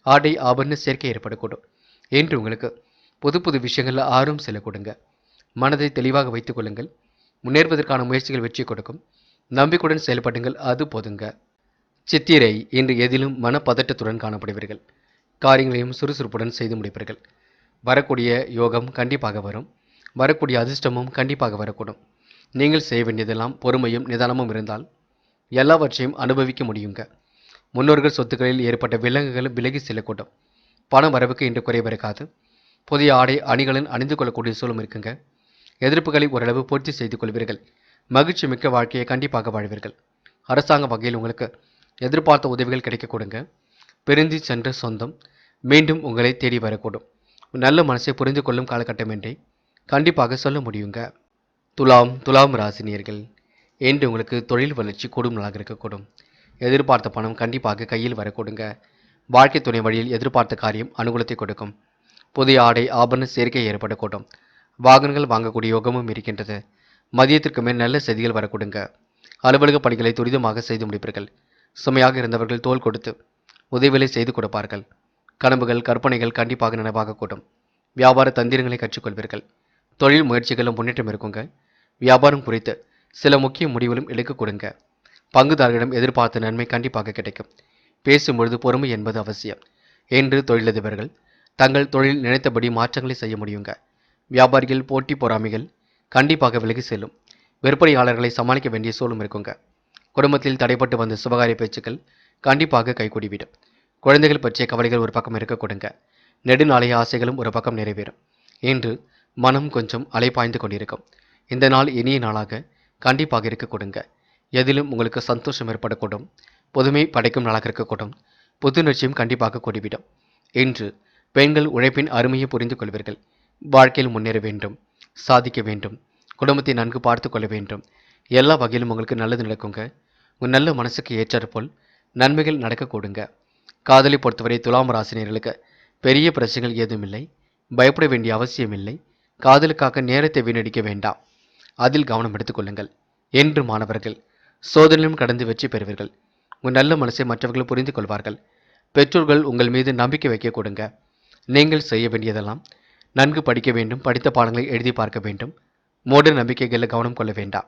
ஆடை ஆபரண சேர்க்கை ஏற்படக்கூடும். இன்று உங்களுக்கு புது புது விஷயங்களில் ஆர்வம் செல்ல கொடுங்க. மனதை தெளிவாக வைத்துக் கொள்ளுங்கள். முன்னேறுவதற்கான முயற்சிகள் வெற்றி கொடுக்கும். நம்பிக்கையுடன் செயல்படுங்கள், அது போதுங்க. சித்திரை இன்று எதிலும் மனப்பதட்டத்துடன் காணப்படுவீர்கள். காரியங்களையும் சுறுசுறுப்புடன் செய்து முடிப்பீர்கள். வரக்கூடிய யோகம் கண்டிப்பாக வரும். வரக்கூடிய அதிர்ஷ்டமும் கண்டிப்பாக வரக்கூடும். நீங்கள் செய்ய வேண்டியதெல்லாம் பொறுமையும் நிதானமும் இருந்தால் எல்லாவற்றையும் அனுபவிக்க முடியுங்க. முன்னோர்கள் சொத்துக்களில் ஏற்பட்ட விலங்குகள் விலகி செல்லக்கூடும். பண வரவுக்கு இன்று குறைவிருக்காது. புதிய ஆடை அணிகளும் அணிந்து கொள்ளக்கூடிய சூழலும் இருக்குங்க. எதிர்ப்புகளை ஓரளவு பூர்த்தி செய்து கொள்வீர்கள். மகிழ்ச்சி மிக்க வாழ்க்கையை கண்டிப்பாக வாழ்வீர்கள். அரசாங்க வகையில் உங்களுக்கு எதிர்பார்த்த உதவிகள் கிடைக்க கொடுங்க. பிரிந்து சென்ற சொந்தம் மீண்டும் உங்களை தேடி வரக்கூடும். நல்ல மனசை புரிந்து கொள்ளும் காலகட்டம் என்றே கண்டிப்பாக சொல்ல முடியுங்க. துலாம் ராசினியர்கள் என்று உங்களுக்கு தொழில் வளர்ச்சி கூடும் நாளாக இருக்கக்கூடும். எதிர்பார்த்த பணம் கண்டிப்பாக கையில் வரக்கூடுங்க. வாழ்க்கை துணை வழியில் எதிர்பார்த்த காரியம் அனுகூலத்தை கொடுக்கும். புதிய ஆடை ஆபரண சேர்க்கை ஏற்படக்கூடும். வாகனங்கள் வாங்கக்கூடிய யோகமும் இருக்கின்றது. மதியத்திற்கு மேல் நல்ல செய்திகள் வரக்கூடுங்க. அலுவலக பணிகளை துரிதமாக செய்து முடிப்பீர்கள். சுமையாக இருந்தவர்கள் தோள் கொடுத்து உதவிகளை செய்து கொடுப்பார்கள். கனவுகள் கற்பனைகள் கண்டிப்பாக நனவாக கூடும். வியாபார தந்திரங்களை கற்றுக்கொள்வீர்கள். தொழில் முயற்சிகளும் முன்னேற்றம் இருக்குங்க. வியாபாரம் குறித்து சில முக்கிய முடிவுகளும் எடுக்க கொடுங்க. பங்குதாரர்களிடம் எதிர்பார்த்த நன்மை கண்டிப்பாக கிடைக்கும். பேசும்பொழுது பொறுமை என்பது அவசியம் என்று தொழிலதிபர்கள் தங்கள் தொழில் நினைத்தபடி மாற்றங்களை செய்ய முடியுங்க. வியாபாரிகள் போட்டி பொறாமைகள் கண்டிப்பாக விலகி செல்லும். விற்பனையாளர்களை சமாளிக்க வேண்டிய சூழலும் இருக்குங்க. குடும்பத்தில் தடைப்பட்டு வந்த சுபகாரிய பேச்சுக்கள் கண்டிப்பாக கைகூடிவிடும். குழந்தைகள் பற்றிய கவலைகள் ஒரு பக்கம் இருக்க கொடுங்க. நெடுநாளைய ஆசைகளும் ஒரு பக்கம் நிறைவேறும். இன்று மனம் கொஞ்சம் அலைப்பாய்ந்து கொண்டிருக்கும். இந்த நாள் இனிய நாளாக கண்டிப்பாக இருக்க கொடுங்க. எதிலும் உங்களுக்கு சந்தோஷம் ஏற்படக்கூடும். புதுமை படைக்கும் நாளாக இருக்கக்கூடும். புத்துணர்ச்சியும் கண்டிப்பாக கூடிவிடும். இன்று பெண்கள் உழைப்பின் அருமையை புரிந்து கொள்வீர்கள். வாழ்க்கையில் முன்னேற வேண்டும், சாதிக்க வேண்டும், குடும்பத்தை நன்கு பார்த்து கொள்ள வேண்டும். எல்லா வகையிலும் உங்களுக்கு நல்லது நடக்குங்க. உங்கள் நல்ல மனசுக்கு ஏற்றாற்போல் நன்மைகள் நடக்க கொடுங்க. காதலை பொறுத்தவரை துலாம் ராசினியர்களுக்கு பெரிய பிரச்சனைகள் ஏதும் இல்லை. பயப்பட வேண்டிய அவசியம் இல்லை. காதலுக்காக நேரத்தை வீணடிக்க வேண்டாம். அதில் கவனம் எடுத்துக்கொள்ளுங்கள். என்று மாணவர்கள் சோதனையும் கடந்து வெற்றி பெறுவீர்கள். உங்கள் நல்ல மனசை மற்றவர்கள் புரிந்து கொள்வார்கள். பெற்றோர்கள் உங்கள் மீது நம்பிக்கை வைக்க கொடுங்க. நீங்கள் செய்ய வேண்டியதெல்லாம் நன்கு படிக்க வேண்டும். படித்த பாடங்களை எழுதி பார்க்க வேண்டும். மூட நம்பிக்கைகளில் கவனம் கொள்ள வேண்டாம்.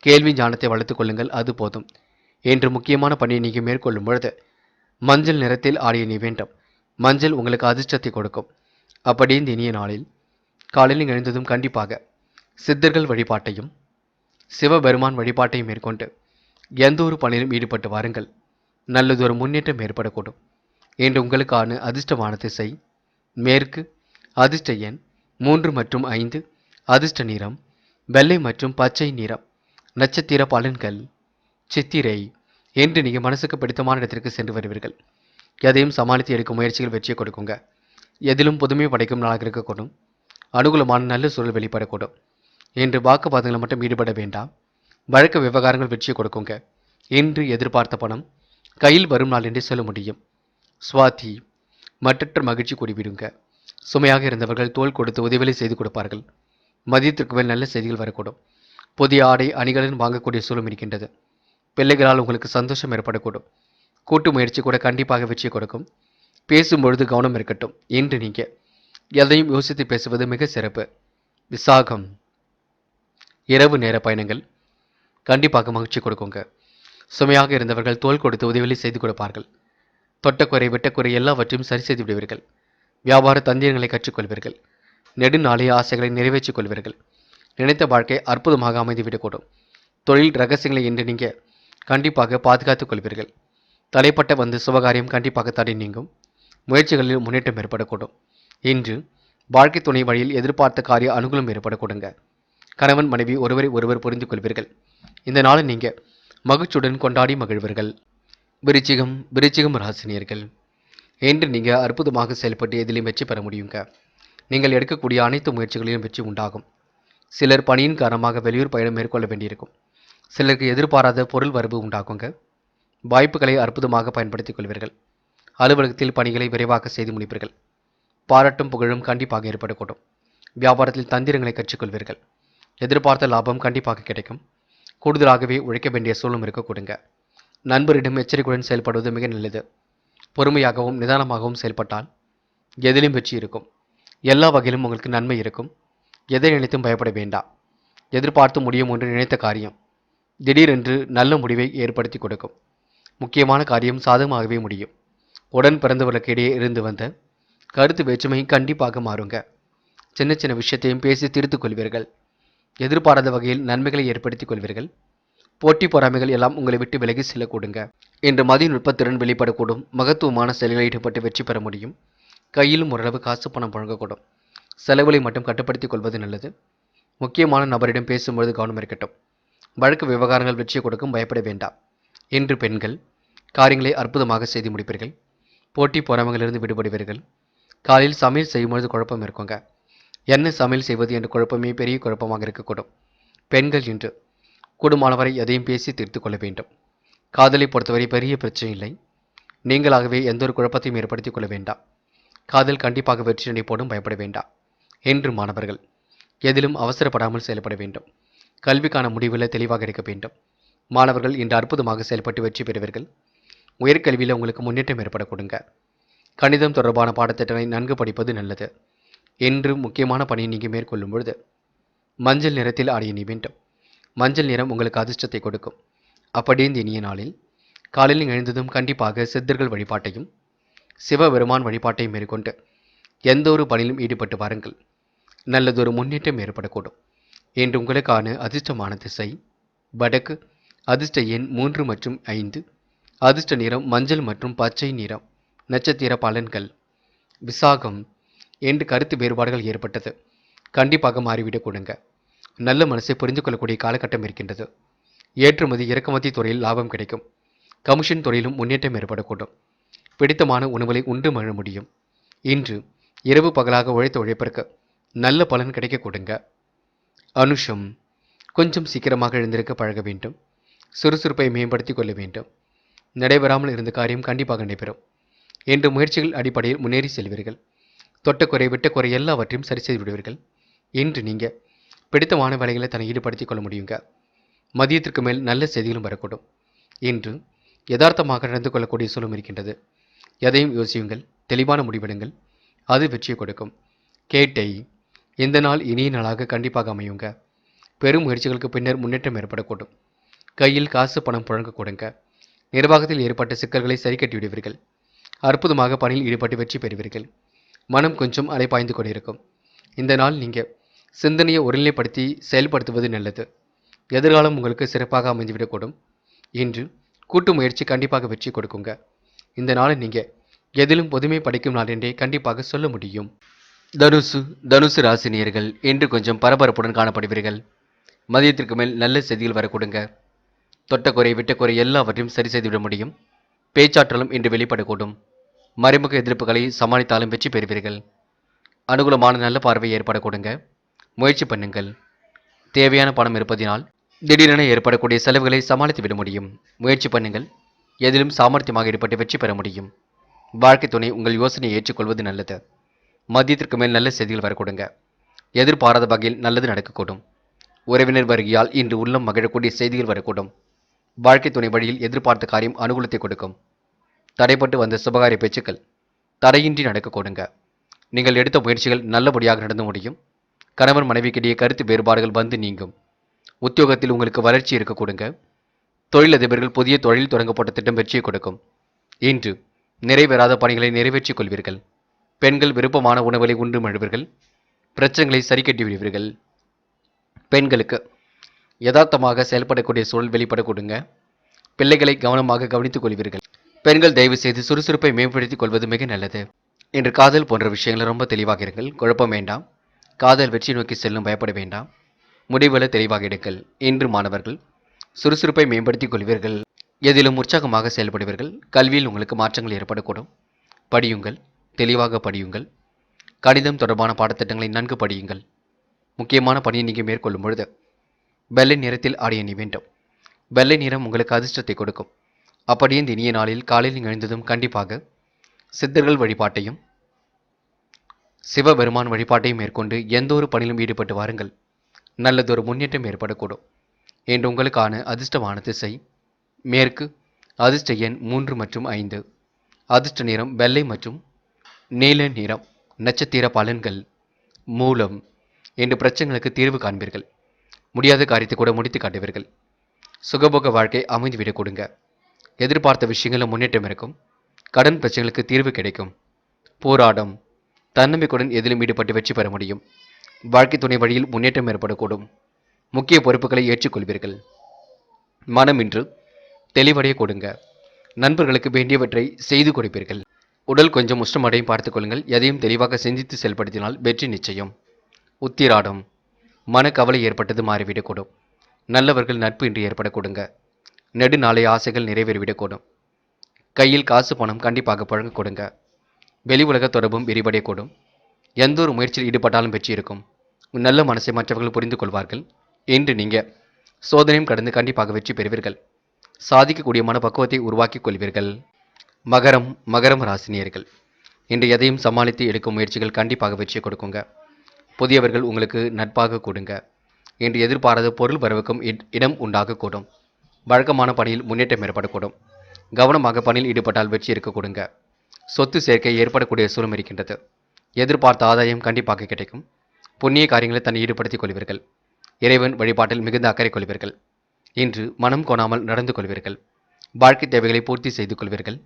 கேள்வி ஞானத்தை வளர்த்துக் கொள்ளுங்கள், அது போதும். என்று முக்கியமான பணியை நீங்கள் மேற்கொள்ளும் பொழுது மஞ்சள் நிறத்தில் ஆடிய நீ வேண்டும். மஞ்சள் உங்களுக்கு அதிர்ஷ்டத்தை கொடுக்கும். அப்படி இந்த இனிய நாளில் காலையில் எழுந்ததும் கண்டிப்பாக சித்தர்கள் வழிபாட்டையும் சிவபெருமான் வழிபாட்டையும் மேற்கொண்டு எந்த ஒரு பணியிலும் ஈடுபட்டு வாருங்கள். நல்லதொரு முன்னேற்றம் ஏற்படக்கூடும். இன்று உங்களுக்கான அதிர்ஷ்டமான திசை மேற்கு. அதிர்ஷ்ட எண் 3 மற்றும் 5. அதிர்ஷ்ட நிறம் வெள்ளை மற்றும் பச்சை நிறம். நட்சத்திர பலன்கள் சித்திரை. என்று நீங்கள் மனசுக்கு பிடித்தமான இடத்திற்கு சென்று வருவீர்கள். எதையும் சமாளித்து எடுக்கும் முயற்சிகள் வெற்றியை கொடுக்குங்க. எதிலும் புதுமை படைக்கும் நாளாக இருக்கக்கூடும். அனுகூலமான நல்ல சூழல் வெளிப்படக்கூடும். இன்று வாக்குவாதங்களை மட்டும் ஈடுபட வேண்டாம். வழக்கு விவகாரங்கள் வெற்றியை கொடுக்குங்க. இன்று எதிர்பார்த்த பணம் கையில் வரும் நாள் என்றே சொல்ல முடியும். சுவாதி மற்றற்ற மகிழ்ச்சி கூடிவிடுங்க. சுமையாக இருந்தவர்கள் தோள் கொடுத்து உதவிகளை செய்து கொடுப்பார்கள். மதியத்திற்கு மேல் நல்ல செய்திகள் வரக்கூடும். புதிய ஆடை அணிகளுடன் வாங்கக்கூடிய சூழலும் இருக்கின்றது. பிள்ளைகளால் உங்களுக்கு சந்தோஷம் ஏற்படக்கூடும். கூட்டு முயற்சி கூட கண்டிப்பாக வெற்றி கொடுக்கும். பேசும்பொழுது கவனம் இருக்கட்டும். இன்று நீங்கள் எதையும் யோசித்து பேசுவது மிக சிறப்பு. விசாகம் இரவு நேர பயணங்கள் கண்டிப்பாக மகிழ்ச்சி கொடுக்குங்க. சுமையாக இருந்தவர்கள் தோள் கொடுத்து உதவிகளை செய்து கொடுப்பார்கள். தொட்டக்குறை வெட்டக்குறை எல்லாவற்றையும் சரி செய்து விடுவீர்கள். வியாபார தந்திரங்களை கற்றுக்கொள்வீர்கள். நெடுநாளைய ஆசைகளை நிறைவேற்றிக் கொள்வீர்கள். நினைத்த வாழ்க்கை அற்புதமாக அமைந்துவிடக்கூடும். தொழில் ரகசியங்களை என்று நீங்கள் கண்டிப்பாக பாதுகாத்துக் கொள்வீர்கள். தலைப்பட்ட வந்து சுபகாரியம் கண்டிப்பாக தடை நீங்கும். முயற்சிகளில் முன்னேற்றம் ஏற்படக்கூடும். இன்று வாழ்க்கை துணை வழியில் எதிர்பார்த்த காரிய அனுகூலம் ஏற்படக்கூடுங்க. கணவன் மனைவி ஒருவரை ஒருவர் புரிந்து கொள்வீர்கள். இந்த நாளை நீங்கள் மகிழ்ச்சியுடன் கொண்டாடி மகிழ்வீர்கள். விருச்சிகம் ராசினியர்கள் என்று நீங்கள் அற்புதமாக செயல்பட்டு எதிலையும் வெற்றி பெற முடியுங்க. நீங்கள் எடுக்கக்கூடிய அனைத்து முயற்சிகளிலும் வெற்றி உண்டாகும். சிலர் பணியின் காரணமாக வெளியூர் பயணம் மேற்கொள்ள வேண்டியிருக்கும். சிலருக்கு எதிர்பாராத பொருள் வரவு உண்டாகுங்க. வாய்ப்புகளை அற்புதமாக பயன்படுத்திக் கொள்வீர்கள். அலுவலகத்தில் பணிகளை விரைவாக செய்து முடிப்பீர்கள். பாராட்டும் புகழும் கண்டிப்பாக ஏற்படக்கூடும். வியாபாரத்தில் தந்திரங்களை கற்றுக்கொள்வீர்கள். எதிர்பார்த்த லாபம் கண்டிப்பாக கிடைக்கும். கூடுதலாகவே உழைக்க வேண்டிய சூழலும் இருக்க கொடுங்க. நண்பரிடம் எச்சரிக்கையுடன் செயல்படுவது மிக நல்லது. பொறுமையாகவும் நிதானமாகவும் செயல்பட்டால் எதிலும் வெற்றி இருக்கும். எல்லா வகையிலும் உங்களுக்கு நன்மை இருக்கும். எதை நினைத்தும் பயப்பட வேண்டாம். எதிர்பார்த்து முடியும் என்று நினைத்த காரியம் திடீரென்று நல்ல முடிவை ஏற்படுத்தி கொடுக்கும். முக்கியமான காரியம் சாதகமாகவே முடியும். உடன் பிறந்தவர்களுக்கு இடையே இருந்து வந்த கருத்து வேற்றுமை கண்டிப்பாக மாறுங்க. சின்ன சின்ன விஷயத்தையும் பேசி தீர்த்துக் கொள்வீர்கள். எதிர்பாராத வகையில் நன்மைகளை ஏற்படுத்திக் கொள்வீர்கள். போட்டி பொறாமைகள் எல்லாம் உங்களை விட்டு விலகி செல்லக்கூடுங்க. இன்று மதிய நுட்பத்திறன் வெளிப்படக்கூடும். மகத்துவமான செயல்களில் ஈடுபட்டு வெற்றி பெற முடியும். கையிலும் ஓரளவு காசு பணம் புழங்கக்கூடும். செலவுகளை மட்டும் கட்டுப்படுத்திக் கொள்வது நல்லது. முக்கியமான நபரிடம் பேசும்பொழுது கவனம் இருக்கட்டும். வழக்கு விவகாரங்கள் வெற்றியை கொடுக்கும், பயப்பட வேண்டாம். இன்று பெண்கள் காரியங்களை அற்புதமாக செய்து முடிப்பீர்கள். போட்டி பொறாமைகளிலிருந்து விடுபடுவீர்கள். காலையில் சமையல் செய்யும்பொழுது குழப்பம் இருக்குங்க. என்ன சமையல் செய்வது என்ற குழப்பமே பெரிய குழப்பமாக இருக்கக்கூடும். பெண்கள் இன்று கூடுமானவரை எதையும் பேசி தீர்த்து கொள்ள வேண்டும். காதலை பொறுத்தவரை பெரிய பிரச்சனை இல்லை. நீங்களாகவே எந்த ஒரு குழப்பத்தையும் ஏற்படுத்திக் கொள்ள வேண்டாம். காதல் கண்டிப்பாக வெற்றி நடை போடும், பயப்பட வேண்டாம். என்று மாணவர்கள் எதிலும் அவசரப்படாமல் செயல்பட வேண்டும். கல்விக்கான முடிவில் தெளிவாக இருக்க வேண்டும். மாணவர்கள் இன்று அற்புதமாக செயல்பட்டு வெற்றி பெறுவீர்கள். உயர்கல்வியில் உங்களுக்கு முன்னேற்றம் ஏற்பட கொடுங்க. கணிதம் தொடர்பான பாடத்திட்டங்களை நன்கு படிப்பது நல்லது. என்று முக்கியமான பணியை நீங்கள் மேற்கொள்ளும் பொழுது மஞ்சள் நிறத்தில் ஆடிய நீ வேண்டும். மஞ்சள் நிறம் உங்களுக்கு அதிர்ஷ்டத்தை கொடுக்கும். அப்படியே இந்த இனிய நாளில் காலையில் எழுந்ததும் கண்டிப்பாக சித்தர்கள் வழிபாட்டையும் சிவபெருமான் வழிபாட்டையும் மேற்கொண்டு எந்த ஒரு பணியிலும் ஈடுபட்டு வாருங்கள். நல்லதொரு முன்னேற்றம் ஏற்படக்கூடும். இன்று உங்களுக்கான அதிர்ஷ்டமான திசை வடக்கு. அதிர்ஷ்ட எண் 3 மற்றும் 5. அதிர்ஷ்ட நிறம் மஞ்சள் மற்றும் பச்சை நிறம். நட்சத்திர பலன்கள். விசாகம். என்று கருத்து வேறுபாடுகள் ஏற்பட்டது. கண்டிப்பாக மாறிவிடக் கொடுங்க. நல்ல மனசை புரிந்து கொள்ளக்கூடிய காலகட்டம் இருக்கின்றது. ஏற்றுமதி இறக்குமதி துறையில் லாபம் கிடைக்கும். கமிஷன் துறையிலும் முன்னேற்றம் ஏற்படக்கூடும். பிடித்தமான உணவுகளை உண்டு மழ முடியும். இன்று இரவு பகலாக உழைத்த உழைப்பிற்கு நல்ல பலன் கிடைக்க கொடுங்க. அனுஷம். கொஞ்சம் சீக்கிரமாக எழுந்திருக்க பழக வேண்டும். சுறுசுறுப்பை மேம்படுத்திக் கொள்ள வேண்டும். நடைபெறாமல் இருந்த காரியம் கண்டிப்பாக நடைபெறும். இன்று முயற்சிகள் அடிப்படையில் முன்னேறி செல்வீர்கள். தொட்டக்குறை விட்டக்குறை எல்லாவற்றையும் சரி செய்து விடுவீர்கள். இன்று நீங்கள் பிடித்தமான வேலைகளை தன்னை ஈடுபடுத்திக் கொள்ள முடியுங்க. மதியத்திற்கு மேல் நல்ல செய்திகளும் வரக்கூடும். இன்று யதார்த்தமாக நடந்து கொள்ளக்கூடிய சூழலும் இருக்கின்றது. எதையும் யோசியுங்கள், தெளிவான முடிவெடுங்கள். அது வெற்றியை கொடுக்கும். கேட்டை. இந்த நாள் இனிய நாளாக கண்டிப்பாக அமையுங்க. பெரும் முயற்சிகளுக்கு பின்னர் முன்னேற்றம் ஏற்படக்கூடும். கையில் காசு பணம் புழங்க கொடுங்க. நிர்வாகத்தில் ஏற்பட்ட சிக்கல்களை சரி கட்டி விடுவீர்கள். அற்புதமாக பணியில் ஈடுபட்டு வெற்றி பெறுவீர்கள். மனம் கொஞ்சம் அலைப்பாய்ந்து கொண்டிருக்கும். இந்த நாள் நீங்கள் சிந்தனையை ஒருநிலைப்படுத்தி செயல்படுத்துவது நல்லது. எதிர்காலம் உங்களுக்கு சிறப்பாக அமைந்துவிடக்கூடும். இன்று கூட்டு முயற்சி கண்டிப்பாக வெற்றி கொடுக்குங்க. இந்த நாளை நீங்கள் எதிலும் புதுமை படைக்கும் நாள் என்றே கண்டிப்பாக சொல்ல முடியும். தனுசு ராசினியர்கள் இன்று கொஞ்சம் பரபரப்புடன் காணப்படுவீர்கள். மதியத்திற்கு மேல் நல்ல செய்திகள் வரக்கூடுங்க. தொட்டக்குறை விட்டக்குறை எல்லாவற்றையும் சரி செய்துவிட முடியும். பேச்சாற்றலும் இன்று வெளிப்படக்கூடும். மறைமுக எதிர்ப்புகளை சமாளித்தாலும் வெற்றி பெறுவீர்கள். அனுகூலமான நல்ல பார்வை ஏற்படக்கூடுங்க. முயற்சி பண்ணுங்கள். தேவையான பணம் இருப்பதினால் திடீரென ஏற்படக்கூடிய செலவுகளை சமாளித்து விட முடியும். முயற்சி பண்ணுங்கள். எதிலும் சாமர்த்தியமாக ஈடுபட்டு வெற்றி பெற முடியும். வாழ்க்கை துணை உங்கள் யோசனையை ஏற்றுக்கொள்வது நல்லது. மதியத்திற்கு மேல் நல்ல செய்திகள் வரக்கூடுங்க. எதிர்பாராத வகையில் நல்லது நடக்கக்கூடும். உறவினர் வருகையால் இன்று உள்ளம் மகிழக்கூடிய செய்திகள் வரக்கூடும். வாழ்க்கை துணை வழியில் எதிர்பார்த்த காரியம் அனுகூலத்தை கொடுக்கும். தடைப்பட்டு வந்த சுபகாரிய பேச்சுக்கள் தடையின்றி நடக்க கொடுங்க. நீங்கள் எடுத்த முயற்சிகள் நல்லபடியாக நடந்து முடியும். கணவன் மனைவிக்கிடையே கருத்து வேறுபாடுகள் வந்து நீங்கும். உத்தியோகத்தில் உங்களுக்கு வளர்ச்சி இருக்க கொடுங்க. தொழிலதிபர்கள் புதிய தொழில் தொடங்கப்பட்ட திட்டம் வெற்றியை கொடுக்கும். இன்று நிறைவேறாத பணிகளை நிறைவேற்றிக் கொள்வீர்கள். பெண்கள் விருப்பமான உணவுகளை உண்டு மழுவீர்கள். பிரச்சனைகளை சரி கட்டி விடுவீர்கள். பெண்களுக்கு யதார்த்தமாக செயல்படக்கூடிய சூழல் வெளிப்பட கொடுங்க. பிள்ளைகளை கவனமாக கவனித்துக் கொள்வீர்கள். பெண்கள் தயவு செய்து சுறுசுறுப்பை மேம்படுத்திக் கொள்வது மிக நல்லது. இன்று காதல் போன்ற விஷயங்கள் ரொம்ப தெளிவாக இருங்கள். குழப்பம் வேண்டாம். காதல் வெற்றி நோக்கி செல்லும், பயப்பட வேண்டாம். முடிவுகளை தெளிவாக எடுங்கள். இன்று மாணவர்கள் சுறுசுறுப்பை மேம்படுத்திக் கொள்வீர்கள். எதிலும் உற்சாகமாக செயல்படுவீர்கள். கல்வியில் உங்களுக்கு மாற்றங்கள் ஏற்படக்கூடும். படியுங்கள், தெளிவாக படியுங்கள். கணிதம் தொடர்பான பாடத்திட்டங்களை நன்கு படியுங்கள். முக்கியமான பணியை நீங்கள் மேற்கொள்ளும் பொழுது வெள்ளை நிறத்தில் ஆடிய நீ வேண்டும். வெள்ளை நிறம் உங்களுக்கு அதிர்ஷ்டத்தை கொடுக்கும். அப்படியே இந்த இனிய நாளில் காலையில் எழுந்ததும் கண்டிப்பாக சித்தர்கள் வழிபாட்டையும் சிவபெருமான் வழிபாட்டையும் மேற்கொண்டு எந்த ஒரு பணியிலும் ஈடுபட்டு வாருங்கள். நல்லதொரு முன்னேற்றம் ஏற்படக்கூடும். இன்று உங்களுக்கான அதிர்ஷ்டமான திசை மேற்கு. அதிர்ஷ்ட எண் 3 மற்றும் 5. அதிர்ஷ்ட நிறம் வெள்ளை மற்றும் நீல நிறம். நட்சத்திர பலன்கள். மூலம் என்று பிரச்சனைகளுக்கு தீர்வு காண்பீர்கள். முடியாத காரியத்தை கூட முடித்து காட்டுவீர்கள். சுகபோக வாழ்க்கை அமைந்துவிடக் கொடுங்க. எதிர்பார்த்த விஷயங்களில் முன்னேற்றம் இருக்கும். கடன் பிரச்சனைகளுக்கு தீர்வு கிடைக்கும். போராடம் தன்னம்பிக்கையுடன் எதிலும் ஈடுபட்டு வெற்றி பெற முடியும். வாழ்க்கை துணை வழியில் முன்னேற்றம் ஏற்படக்கூடும். முக்கிய பொறுப்புகளை ஏற்றுக்கொள்வீர்கள். மனம் இன்று தெளிவடைய கொடுங்க. நண்பர்களுக்கு வேண்டியவற்றை செய்து கொடுப்பீர்கள். உடல் கொஞ்சம் உஷ்ணமடையும் பார்த்துக் கொள்ளுங்கள். எதையும் தெளிவாக சிந்தித்து செயல்படுத்தினால் வெற்றி நிச்சயம். உத்திராடம் மனக்கவலை ஏற்பட்டது மாறிவிடக்கூடும். நல்லவர்கள் நட்பு இன்று ஏற்பட கொடுங்க. நெடுநாளைய ஆசைகள் நிறைவேறிவிடக்கூடும். கையில் காசு பணம் கண்டிப்பாக புழங்க கொடுங்க. வெளி உலக தொடர்பும் விரிவடையக்கூடும். எந்த ஒரு முயற்சியில் ஈடுபட்டாலும் வெற்றி இருக்கும். நல்ல மனசை மற்றவர்கள் புரிந்து கொள்வார்கள். இன்று நீங்க சோதனையும் கடந்து கண்டிப்பாக வெற்றி பெறுவீர்கள். சாதிக்கக்கூடிய மனப்பக்குவத்தை உருவாக்கிக் கொள்வீர்கள். மகரம் ராசினியர்கள் இன்று எதையும் சமாளித்து எடுக்கும் முயற்சிகள் கண்டிப்பாக வெற்றியை கொடுக்குங்க. புதியவர்கள் உங்களுக்கு நட்பாக கொடுங்க. இன்று எதிர்பாராத பொருள் வரவுக்கும் இடம் உண்டாகக்கூடும். வழக்கமான பணியில் முன்னேற்றம் ஏற்படக்கூடும். கவனமாக பணியில் ஈடுபட்டால் வெற்றி இருக்க கொடுங்க. சொத்து சேர்க்கை ஏற்படக்கூடிய சூழல் இருக்கின்றது. எதிர்பார்த்த ஆதாயம் கண்டிப்பாக கிடைக்கும். புண்ணிய காரியங்களை தன்னை ஈடுபடுத்திக் கொள்வீர்கள். இறைவன் வழிபாட்டில் மிகுந்த அக்கறை கொள்வீர்கள். இன்று மனம் கொணாமல் நடந்து கொள்வீர்கள். வாழ்க்கை தேவைகளை பூர்த்தி செய்து கொள்வீர்கள்.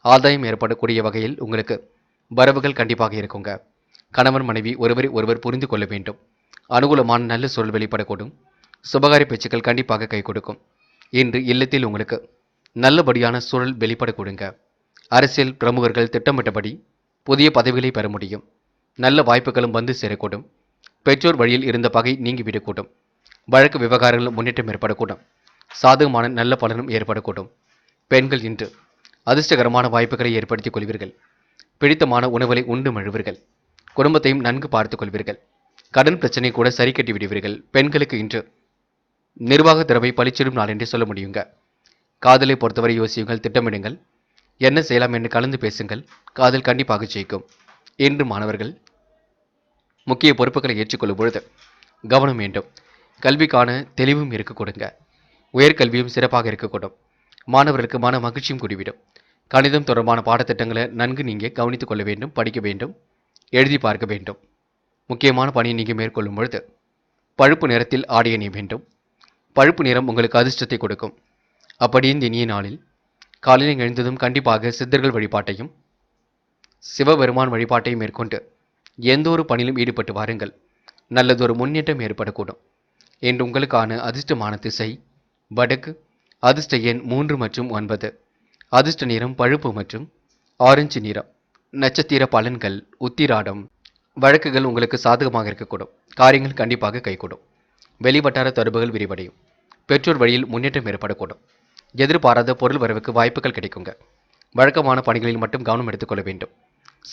ஆதாயம் ஏற்படக்கூடிய வகையில் உங்களுக்கு வரவுகள் கண்டிப்பாக இருக்குங்க. கணவன் மனைவி ஒருவரை ஒருவர் புரிந்து கொள்ள வேண்டும். அனுகூலமான நல்ல சூழல் வெளிப்படக்கூடும். சுபகாரி பேச்சுக்கள் கண்டிப்பாக கை கொடுக்கும். இன்று இல்லத்தில் உங்களுக்கு நல்லபடியான சூழல் வெளிப்பட கொடுங்க. அரசியல் பிரமுகர்கள் திட்டமிட்டபடி புதிய பதவிகளை பெற முடியும். நல்ல வாய்ப்புகளும் வந்து சேரக்கூடும். பெற்றோர் வழியில் இருந்த பகை நீங்கிவிடக்கூடும். வழக்கு விவகாரங்கள் முன்னேற்றம் ஏற்படக்கூடும். சாதகமான நல்ல பலனும் ஏற்படக்கூடும். பெண்கள் இன்று அதிர்ஷ்டகரமான வாய்ப்புகளை ஏற்படுத்திக் கொள்வீர்கள். பிடித்தமான உணவுகளை உண்டு மழுவீர்கள். குடும்பத்தையும் நன்கு பார்த்துக் கொள்வீர்கள். கடன் பிரச்சனை கூட சரி கட்டி விடுவீர்கள். பெண்களுக்கு இன்று நிர்வாக திறமை பளிச்சிடும் நாள் என்றே சொல்ல முடியுங்க. காதலை பொறுத்தவரை யோசியுங்கள், திட்டமிடுங்கள். என்ன செய்யலாம் என்று கலந்து பேசுங்கள். காதல் கண்டிப்பாக ஜெயிக்கும். இன்று மாணவர்கள் முக்கிய பொறுப்புகளை ஏற்றுக்கொள்ளும் பொழுது கவனம் வேண்டும். கல்விக்கான தெளிவும் இருக்க கொடுங்க. உயர்கல்வியும் சிறப்பாக இருக்கக்கூடும். மாணவர்களுக்கு மன மகிழ்ச்சியும் கூடிவிடும். கணிதம் தொடர்பான பாடத்திட்டங்களை நன்கு நீங்கள் கவனித்துக் கொள்ள வேண்டும், படிக்க வேண்டும், எழுதி பார்க்க வேண்டும். முக்கியமான பணியை நீங்கள் மேற்கொள்ளும் பொழுது பழுப்பு நிறத்தில் ஆடை அணிய வேண்டும். பழுப்பு நிறம் உங்களுக்கு அதிர்ஷ்டத்தை கொடுக்கும். அப்படியே இந்த இனிய நாளில் காலையில் எழுந்ததும் கண்டிப்பாக சித்தர்கள் வழிபாட்டையும் சிவபெருமான் வழிபாட்டையும் மேற்கொண்டு எந்த ஒரு பணியிலும் ஈடுபட்டு வாருங்கள். நல்லதொரு முன்னேற்றம் ஏற்படக்கூடும். என்று உங்களுக்கான அதிர்ஷ்டமான திசை வடக்கு. அதிர்ஷ்ட எண் 3 மற்றும் 9. அதிர்ஷ்ட நிறம் பழுப்பு மற்றும் ஆரஞ்சு நிறம். நட்சத்திர பலன்கள் உத்திராடம். வழக்குகள் உங்களுக்கு சாதகமாக இருக்கக்கூடும். காரியங்கள் கண்டிப்பாக கைகூடும். வெளிவட்டார தொடர்புகள் விரிவடையும். பெற்றோர் வழியில் முன்னேற்றம் ஏற்படக்கூடும். எதிர்பாராத பொருள் வரவுக்கு வாய்ப்புகள் கிடைக்குங்க. வழக்கமான பணிகளில் மட்டும் கவனம் எடுத்துக்கொள்ள வேண்டும்.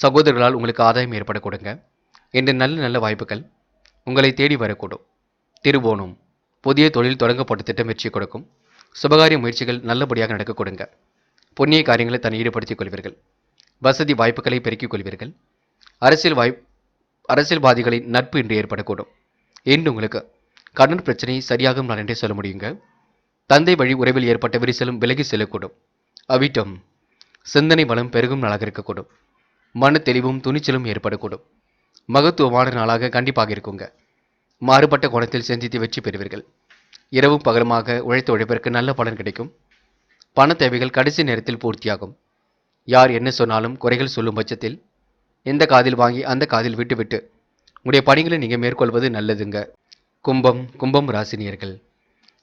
சகோதரர்களால் உங்களுக்கு ஆதாயம் ஏற்படக்கூடுங்க. இன்று நல்ல நல்ல வாய்ப்புகள் உங்களை தேடி வரக்கூடும். திருவோணம் புதிய தொழில் தொடங்கப்பட்ட திட்டம் வெற்றி கொடுக்கும். சுபகாரிய முயற்சிகள் நல்லபடியாக நடக்க கொடுங்க. புண்ணிய காரியங்களை தன்னை ஈடுபடுத்திக் கொள்வீர்கள். வசதி வாய்ப்புகளை பெருக்கிக் கொள்வீர்கள். அரசியல்வாதிகளின் நட்பு இன்று ஏற்படக்கூடும். இன்று உங்களுக்கு கடன் பிரச்சனை சரியாகும் நாள் என்றே சொல்ல முடியுங்க. தந்தை வழி உறவில் ஏற்பட்ட விரிசலும் விலகி செல்லக்கூடும். அவிட்டம் சிந்தனை வளம் பெருகும் நாளாக இருக்கக்கூடும். மன தெளிவும் துணிச்சலும் ஏற்படக்கூடும். மகத்துவமான நாளாக கண்டிப்பாக இருக்குங்க. மாறுபட்ட கோணத்தில் சிந்தித்து வெற்றி பெறுவீர்கள். இரவும் பகலுமாக உழைத்த உழைப்பிற்கு நல்ல பலன் கிடைக்கும். பண தேவைகள் கடைசி நேரத்தில் பூர்த்தியாகும். யார் என்ன சொன்னாலும் குறைகள் சொல்லும் பட்சத்தில் எந்த காதில் வாங்கி அந்த காதில் விட்டுவிட்டு உங்களுடைய பணிகளை நீங்கள் மேற்கொள்வது நல்லதுங்க. கும்பம் ராசினியர்கள்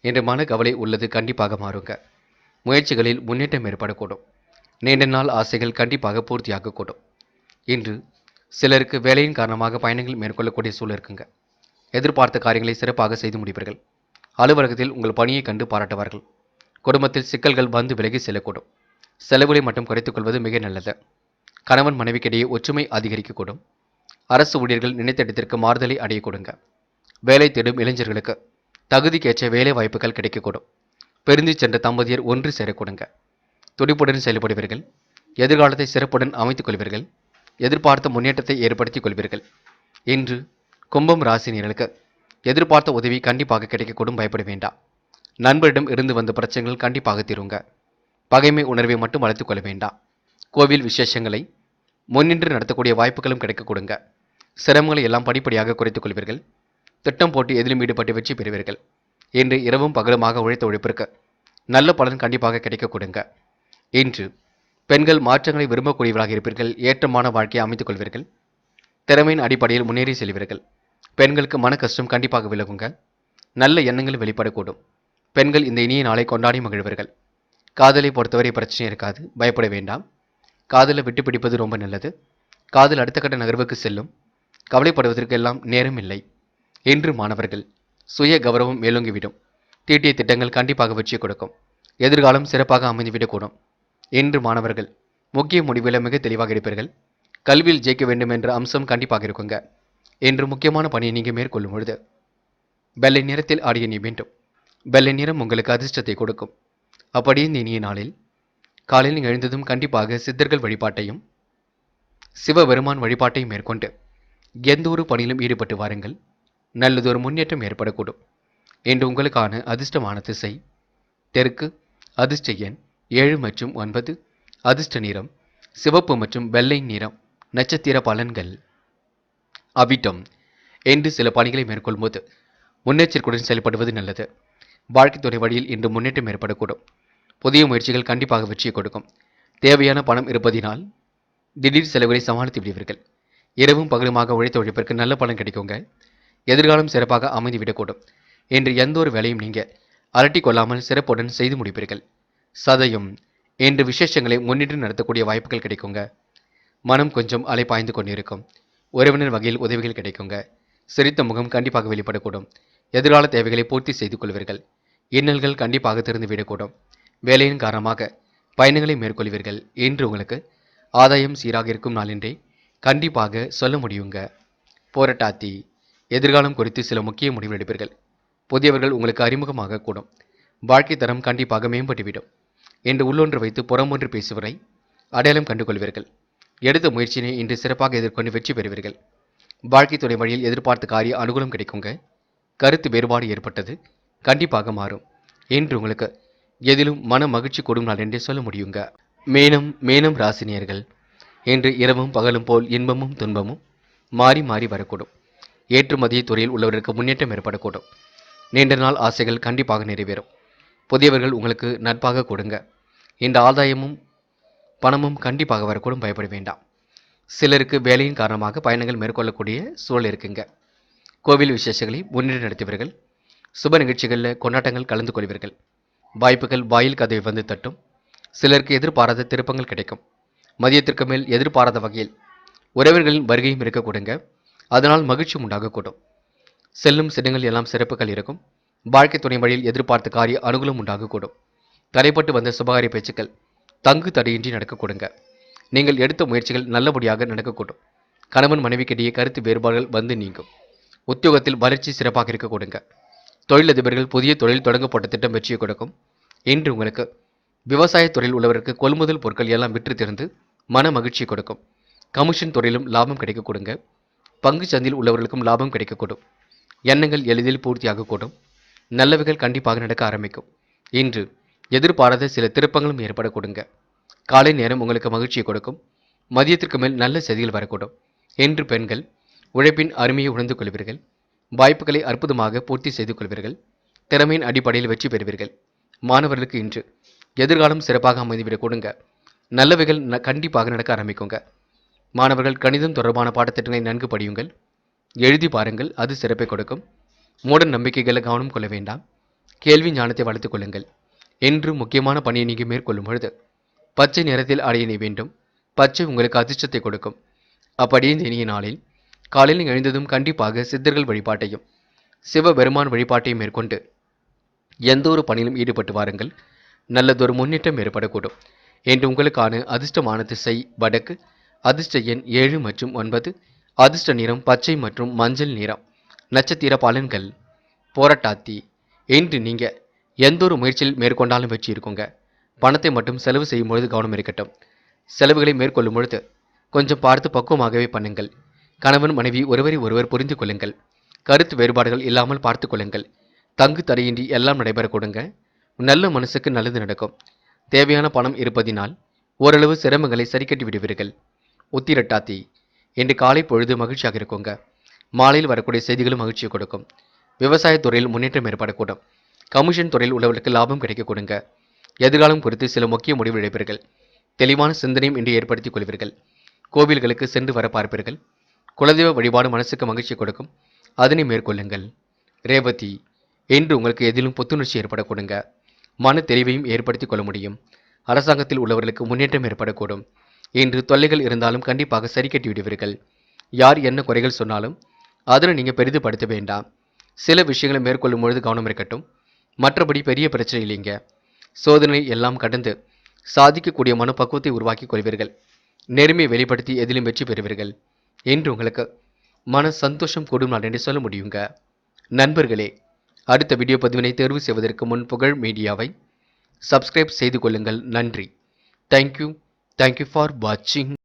என்ற மன கவலை உள்ளது கண்டிப்பாக மாறுங்க. முயற்சிகளில் முன்னேற்றம் ஏற்படக்கூடும். நீண்ட நாள் ஆசைகள் கண்டிப்பாக பூர்த்தியாகக்கூடும். இன்று சிலருக்கு வேலையின் காரணமாக பயணங்கள் மேற்கொள்ளக்கூடிய சூழல் இருக்குங்க. எதிர்பார்த்த காரியங்களை சிறப்பாக செய்து முடிப்பீர்கள். அலுவலகத்தில் உங்கள் பணியை கண்டு பாராட்டுவார்கள். குடும்பத்தில் சிக்கல்கள் வந்து விலகி செல்லக்கூடும். செலவுகளை மட்டும் குறைத்துக் கொள்வது மிக நல்லது. கணவன் மனைவிக்கிடையே ஒற்றுமை அதிகரிக்கக்கூடும். அரசு ஊழியர்கள் நினைத்த இடத்திற்கு மாறுதலை அடைய கொடுங்க. வேலை தேடும் இளைஞர்களுக்கு தகுதிக்கேற்ற வேலை வாய்ப்புகள் கிடைக்கக்கூடும். பிரிந்து சென்ற தம்பதியர் ஒன்று சேரக்கூடுங்க. துடிப்புடன் செயல்படுவீர்கள். எதிர்காலத்தை சிறப்புடன் அமைத்துக் கொள்வீர்கள். எதிர்பார்த்த முன்னேற்றத்தை ஏற்படுத்திக் கொள்வீர்கள். இன்று கும்பம் ராசினியர்களுக்கு எதிர்பார்த்த உதவி கண்டிப்பாக கிடைக்கக்கூடும். பயப்பட வேண்டாம். நண்பரிடம் இருந்து வந்த பிரச்சனைகள் கண்டிப்பாக தீருங்க. பகைமை உணர்வை மட்டும் வளர்த்துக் கொள்ள வேண்டாம். கோவில் விசேஷங்களை முன்னின்று நடத்தக்கூடிய வாய்ப்புகளும் கிடைக்க கொடுங்க. சிரமங்களை எல்லாம் படிப்படியாக குறைத்துக் கொள்வீர்கள். திட்டம் போட்டு எதிலும் ஈடுபட்டு வெற்றி பெறுவீர்கள். இன்று இரவும் பகலுமாக உழைத்த உழைப்பிற்கு நல்ல பலன் கண்டிப்பாக கிடைக்க கொடுங்க. இன்று பெண்கள் மாற்றங்களை விரும்பக்கூடியவர்களாக இருப்பீர்கள். ஏற்றமான வாழ்க்கையை அமைத்துக் கொள்வீர்கள். திறமையின் அடிப்படையில் முன்னேறி செல்வீர்கள். பெண்களுக்கு மன கஷ்டம் கண்டிப்பாக விலகுங்க. நல்ல எண்ணங்கள் வெளிப்படக்கூடும். பெண்கள் இந்த இனிய நாளை கொண்டாடி மகிழ்வீர்கள். காதலை பொறுத்தவரை பிரச்சனை இருக்காது, பயப்பட வேண்டாம். காதலை விட்டு பிடிப்பது ரொம்ப நல்லது. காதல் அடுத்த கட்ட நகர்வுக்கு செல்லும். கவலைப்படுவதற்கு எல்லாம் நேரம் இல்லை. இன்று மாணவர்கள் சுய கௌரவம் மேலோங்கிவிடும். தீட்டிய திட்டங்கள் கண்டிப்பாக வெற்றி கொடுக்கும். எதிர்காலம் சிறப்பாக அமைந்துவிடக்கூடும். இன்று மாணவர்கள் முக்கிய முடிவுகளை மிக தெளிவாக இருப்பீர்கள். கல்வியில் ஜெயிக்க வேண்டும் என்ற அம்சம் கண்டிப்பாக இருக்குங்க. இன்று முக்கியமான பணியை நீங்கள் மேற்கொள்ளும் பொழுது வெள்ளை நிறத்தில் ஆடிய நீ வேண்டும். வெள்ளை நிறம் உங்களுக்கு அதிர்ஷ்டத்தை கொடுக்கும். அப்படியே இந்த இனிய நாளில் காலையில் எழுந்ததும் கண்டிப்பாக சித்தர்கள் வழிபாட்டையும் சிவபெருமான் வழிபாட்டையும் மேற்கொண்டு எந்த ஒரு பணியிலும் ஈடுபட்டு வாருங்கள். நல்லதொரு முன்னேற்றம் ஏற்படக்கூடும். இன்று உங்களுக்கான அதிர்ஷ்டமான திசை தெற்கு, அதிர்ஷ்ட எண் 7 மற்றும் 9, அதிர்ஷ்ட நிறம் சிவப்பு மற்றும் வெள்ளை நிறம். நட்சத்திர பலன்கள். அவிட்டம். இன்று சில பணிகளை மேற்கொள்ளும்போது முன்னெச்சரிக்கையுடன் செயல்படுவது நல்லது. வாழ்க்கை துறை வழியில் இன்று முன்னேற்றம் ஏற்படக்கூடும். புதிய முயற்சிகள் கண்டிப்பாக வெற்றியை கொடுக்கும். தேவையான பணம் இருப்பதினால் திடீர் செலவுகளை சமாளித்து விடுவீர்கள். இரவும் பகலுமாக உழைத்த உழைப்பிற்கு நல்ல பலன் கிடைக்குங்க. எதிர்காலம் சிறப்பாக அமைந்துவிடக்கூடும். இன்று எந்த ஒரு வேலையும் நீங்கள் அலட்டி கொள்ளாமல் சிறப்புடன் செய்து முடிப்பீர்கள். சதயம். இன்று விசேஷங்களை முன்னிட்டு நடத்தக்கூடிய வாய்ப்புகள் கிடைக்குங்க. மனம் கொஞ்சம் அலைப்பாய்ந்து கொண்டிருக்கும். உறவினர் வகையில் உதவிகள் கிடைக்குங்க. சிரித்த முகம் கண்டிப்பாக வெளிப்படக்கூடும். எதிர்கால தேவைகளை பூர்த்தி செய்து கொள்வீர்கள். இன்னல்கள் கண்டிப்பாக திறந்துவிடக்கூடும். வேலையின் காரணமாக பயணங்களை மேற்கொள்வீர்கள். இன்று உங்களுக்கு ஆதாயம் சீராக இருக்கும் நாள் என்றே கண்டிப்பாக சொல்ல முடியுங்க. போராட்டாத்தி. எதிர்காலம் குறித்து சில முக்கிய முடிவுகள் எடுப்பீர்கள். புதியவர்கள் உங்களுக்கு அறிமுகமாக கூடும். வாழ்க்கை தரம் கண்டிப்பாக மேம்பட்டுவிடும். இன்று உள்ளொன்று வைத்து புறமொன்று பேசுவரை அடையாளம் கண்டுகொள்வீர்கள். எடுத்த முயற்சியினை இன்று சிறப்பாக எதிர்கொண்டு வெற்றி பெறுவீர்கள். வாழ்க்கை துணை வழியில் எதிர்பார்த்த காரிய அனுகூலம் கிடைக்குங்க. கருத்து வேறுபாடு ஏற்பட்டது கண்டிப்பாக மாறும். இன்று உங்களுக்கு எதிலும் மன மகிழ்ச்சி கூடும் நாள் என்றே சொல்ல முடியுங்க. மேனம் ராசினியர்கள். இன்று இரவும் பகலும் போல் இன்பமும் துன்பமும் மாறி மாறி வரக்கூடும். ஏற்றுமதிய துறையில் உள்ளவர்களுக்கு முன்னேற்றம் ஏற்படக்கூடும். நீண்ட நாள் ஆசைகள் கண்டிப்பாக நிறைவேறும். புதியவர்கள் உங்களுக்கு நட்பாக கொடுங்க. இந்த ஆதாயமும் பணமும் கண்டிப்பாக வரக்கூடும், பயப்பட வேண்டாம். சிலருக்கு வேலையின் காரணமாக பயணங்கள் மேற்கொள்ளக்கூடிய சூழல் இருக்குங்க. கோவில் விசேஷங்களை முன்னிட்டு நடத்துவீர்கள். சுப நிகழ்ச்சிகளில் கொண்டாட்டங்கள் கலந்து கொள்வீர்கள். வாய்ப்புகள் வாயில் கதவை வந்து தட்டும். சிலருக்கு எதிர்பாராத திருப்பங்கள் கிடைக்கும். மதியத்திற்கு மேல் எதிர்பாராத வகையில் உறவினர்களின் வருகையும் இருக்க கொடுங்க. அதனால் மகிழ்ச்சி உண்டாகக்கூடும். செல்லும் சின்னங்கள் எல்லாம் சிறப்புகள் இருக்கும். வாழ்க்கை துணை வழியில் எதிர்பார்த்த காரிய அனுகூலம் உண்டாகக்கூடும். தடைப்பட்டு வந்த சுபகாரிய பேச்சுக்கள் தங்கு தடையின்றி நடக்க கொடுங்க. நீங்கள் எடுத்த முயற்சிகள் நல்லபடியாக நடக்கக்கூடும். கணவன் மனைவிக்கிடையே கருத்து வேறுபாடுகள் வந்து நீங்கும். உத்தியோகத்தில் வளர்ச்சி சிறப்பாக இருக்க கொடுங்க. தொழிலதிபர்கள் புதிய தொழில் தொடங்கப்பட்ட திட்டம் வெற்றியை கொடுக்கும். இன்று உங்களுக்கு விவசாய துறையில் உள்ளவருக்கு கொள்முதல் பொருட்கள் எல்லாம் விற்று திறந்து மன மகிழ்ச்சி கொடுக்கும். கமிஷன் துறையிலும் லாபம் கிடைக்க கொடுங்க. பங்கு சந்தையில் உள்ளவர்களுக்கும் லாபம் கிடைக்கக்கூடும். எண்ணங்கள் எளிதில் பூர்த்தியாகக்கூடும். நல்லவைகள் கண்டிப்பாக நடக்க ஆரம்பிக்கும். இன்று எதிர்பாராத சில திருப்பங்களும் ஏற்பட கொடுங்க. காலை நேரம் உங்களுக்கு மகிழ்ச்சியை கொடுக்கும். மதியத்திற்கு மேல் நல்ல செய்திகள் வரக்கூடும். இன்று பெண்கள் உழைப்பின் அருமையை உணர்ந்து கொள்வீர்கள். வாய்ப்புகளை அற்புதமாக பூர்த்தி செய்து கொள்வீர்கள். திறமையின் அடிப்படையில் வெற்றி பெறுவீர்கள். மாணவர்களுக்கு இன்று எதிர்காலம் சிறப்பாக அமைந்துவிடக் கொடுங்க. நல்லவைகள் கண்டிப்பாக நடக்க ஆரம்பிக்குங்க. மாணவர்கள் கணிதம் தொடர்பான பாடத்திட்டங்களை நன்கு படியுங்கள். எழுதி பாருங்கள், அது சிறப்பை கொடுக்கும். மூட நம்பிக்கைகளை கவனம் கொள்ள வேண்டாம். கேள்வி ஞானத்தை வளர்த்துக் கொள்ளுங்கள். என்று முக்கியமான பணியை நீங்கள் மேற்கொள்ளும் பொழுது பச்சை நிறத்தில் அடைய வேண்டும். பச்சை உங்களுக்கு அதிர்ஷ்டத்தை கொடுக்கும். அப்படியே இந்த இனிய நாளில் காலையில் எழுந்ததும் கண்டிப்பாக சித்தர்கள் வழிபாட்டையும் சிவபெருமான் வழிபாட்டையும் மேற்கொண்டு எந்த ஒரு பணியிலும் ஈடுபட்டு வாருங்கள். நல்லதொரு முன்னேற்றம் ஏற்படக்கூடும். என்று உங்களுக்கான அதிர்ஷ்டமான திசை வடக்கு, அதிர்ஷ்ட எண் 7 மற்றும் 9, அதிர்ஷ்ட நிறம் பச்சை மற்றும் மஞ்சள் நிறம். நட்சத்திர பலன்கள். போராட்டாத்தி. இன்று நீங்கள் எந்த ஒரு முயற்சியில் மேற்கொண்டாலும் வெற்றி இருக்குங்க. பணத்தை மட்டும் செலவு செய்யும் பொழுது கவனம் இருக்கட்டும். செலவுகளை மேற்கொள்ளும் பொழுது கொஞ்சம் பார்த்து பக்குவமாகவே பண்ணுங்கள். கணவன் மனைவி ஒருவரை புரிந்து கொள்ளுங்கள். கருத்து வேறுபாடுகள் இல்லாமல் பார்த்து கொள்ளுங்கள். தங்கு தடையின்றி எல்லாம் நடைபெற கொடுங்க. நல்ல மனசுக்கு நல்லது நடக்கும். தேவையான பணம் இருப்பதினால் ஓரளவு சிரமங்களை சரிக்கட்டி விடுவீர்கள். உத்திரட்டாத்தி. இன்று காலை பொழுது மகிழ்ச்சியாக இருக்குங்க. மாலையில் வரக்கூடிய செய்திகளும் மகிழ்ச்சியை கொடுக்கும். விவசாயத் துறையில் முன்னேற்றம் ஏற்படக்கூடும். கமிஷன் துறையில் உள்ளவர்களுக்கு லாபம் கிடைக்க கொடுங்க. எதிர்காலம் குறித்து சில முக்கிய முடிவு எடுப்பீர்கள். தெளிவான சிந்தனையும் இன்று ஏற்படுத்திக் கொள்வீர்கள். கோவில்களுக்கு சென்று வர பார்ப்பீர்கள். குலதெய்வ வழிபாடு மனசுக்கு மகிழ்ச்சி கொடுக்கும். அதனை மேற்கொள்ளுங்கள். ரேவதி, இன்று உங்களுக்கு எதிலும் புத்துணர்ச்சி ஏற்பட கொடுங்க. மன தெளிவையும் ஏற்படுத்திக் கொள்ள முடியும். அரசாங்கத்தில் உள்ளவர்களுக்கு முன்னேற்றம் ஏற்படக்கூடும். இன்று தொல்லைகள் இருந்தாலும் கண்டிப்பாக சரி கட்டி விடுவீர்கள். யார் என்ன குறைகள் சொன்னாலும் அதனை நீங்க பெரிதுபடுத்த வேண்டாம். சில விஷயங்களை மேற்கொள்ளும் பொழுது கவனம் இருக்கட்டும். மற்றபடி பெரிய பிரச்சனை இல்லைங்க. சோதனை எல்லாம் கடந்து சாதிக்கக்கூடிய மனப்பக்குவத்தை உருவாக்கிக் கொள்வீர்கள். நேர்மையை வெளிப்படுத்தி எதிலும் வெற்றி பெறுவீர்கள். இன்று உங்களுக்கு மன சந்தோஷம் கூடும் நாள் என்று சொல்ல முடியுங்க. நண்பர்களே, அடுத்த வீடியோ பதிவினை தேர்வு செய்வதற்கு முன் புகழ் மீடியாவை சப்ஸ்கிரைப் செய்து கொள்ளுங்கள். நன்றி. தேங்க்யூ ஃபார் வாட்சிங்.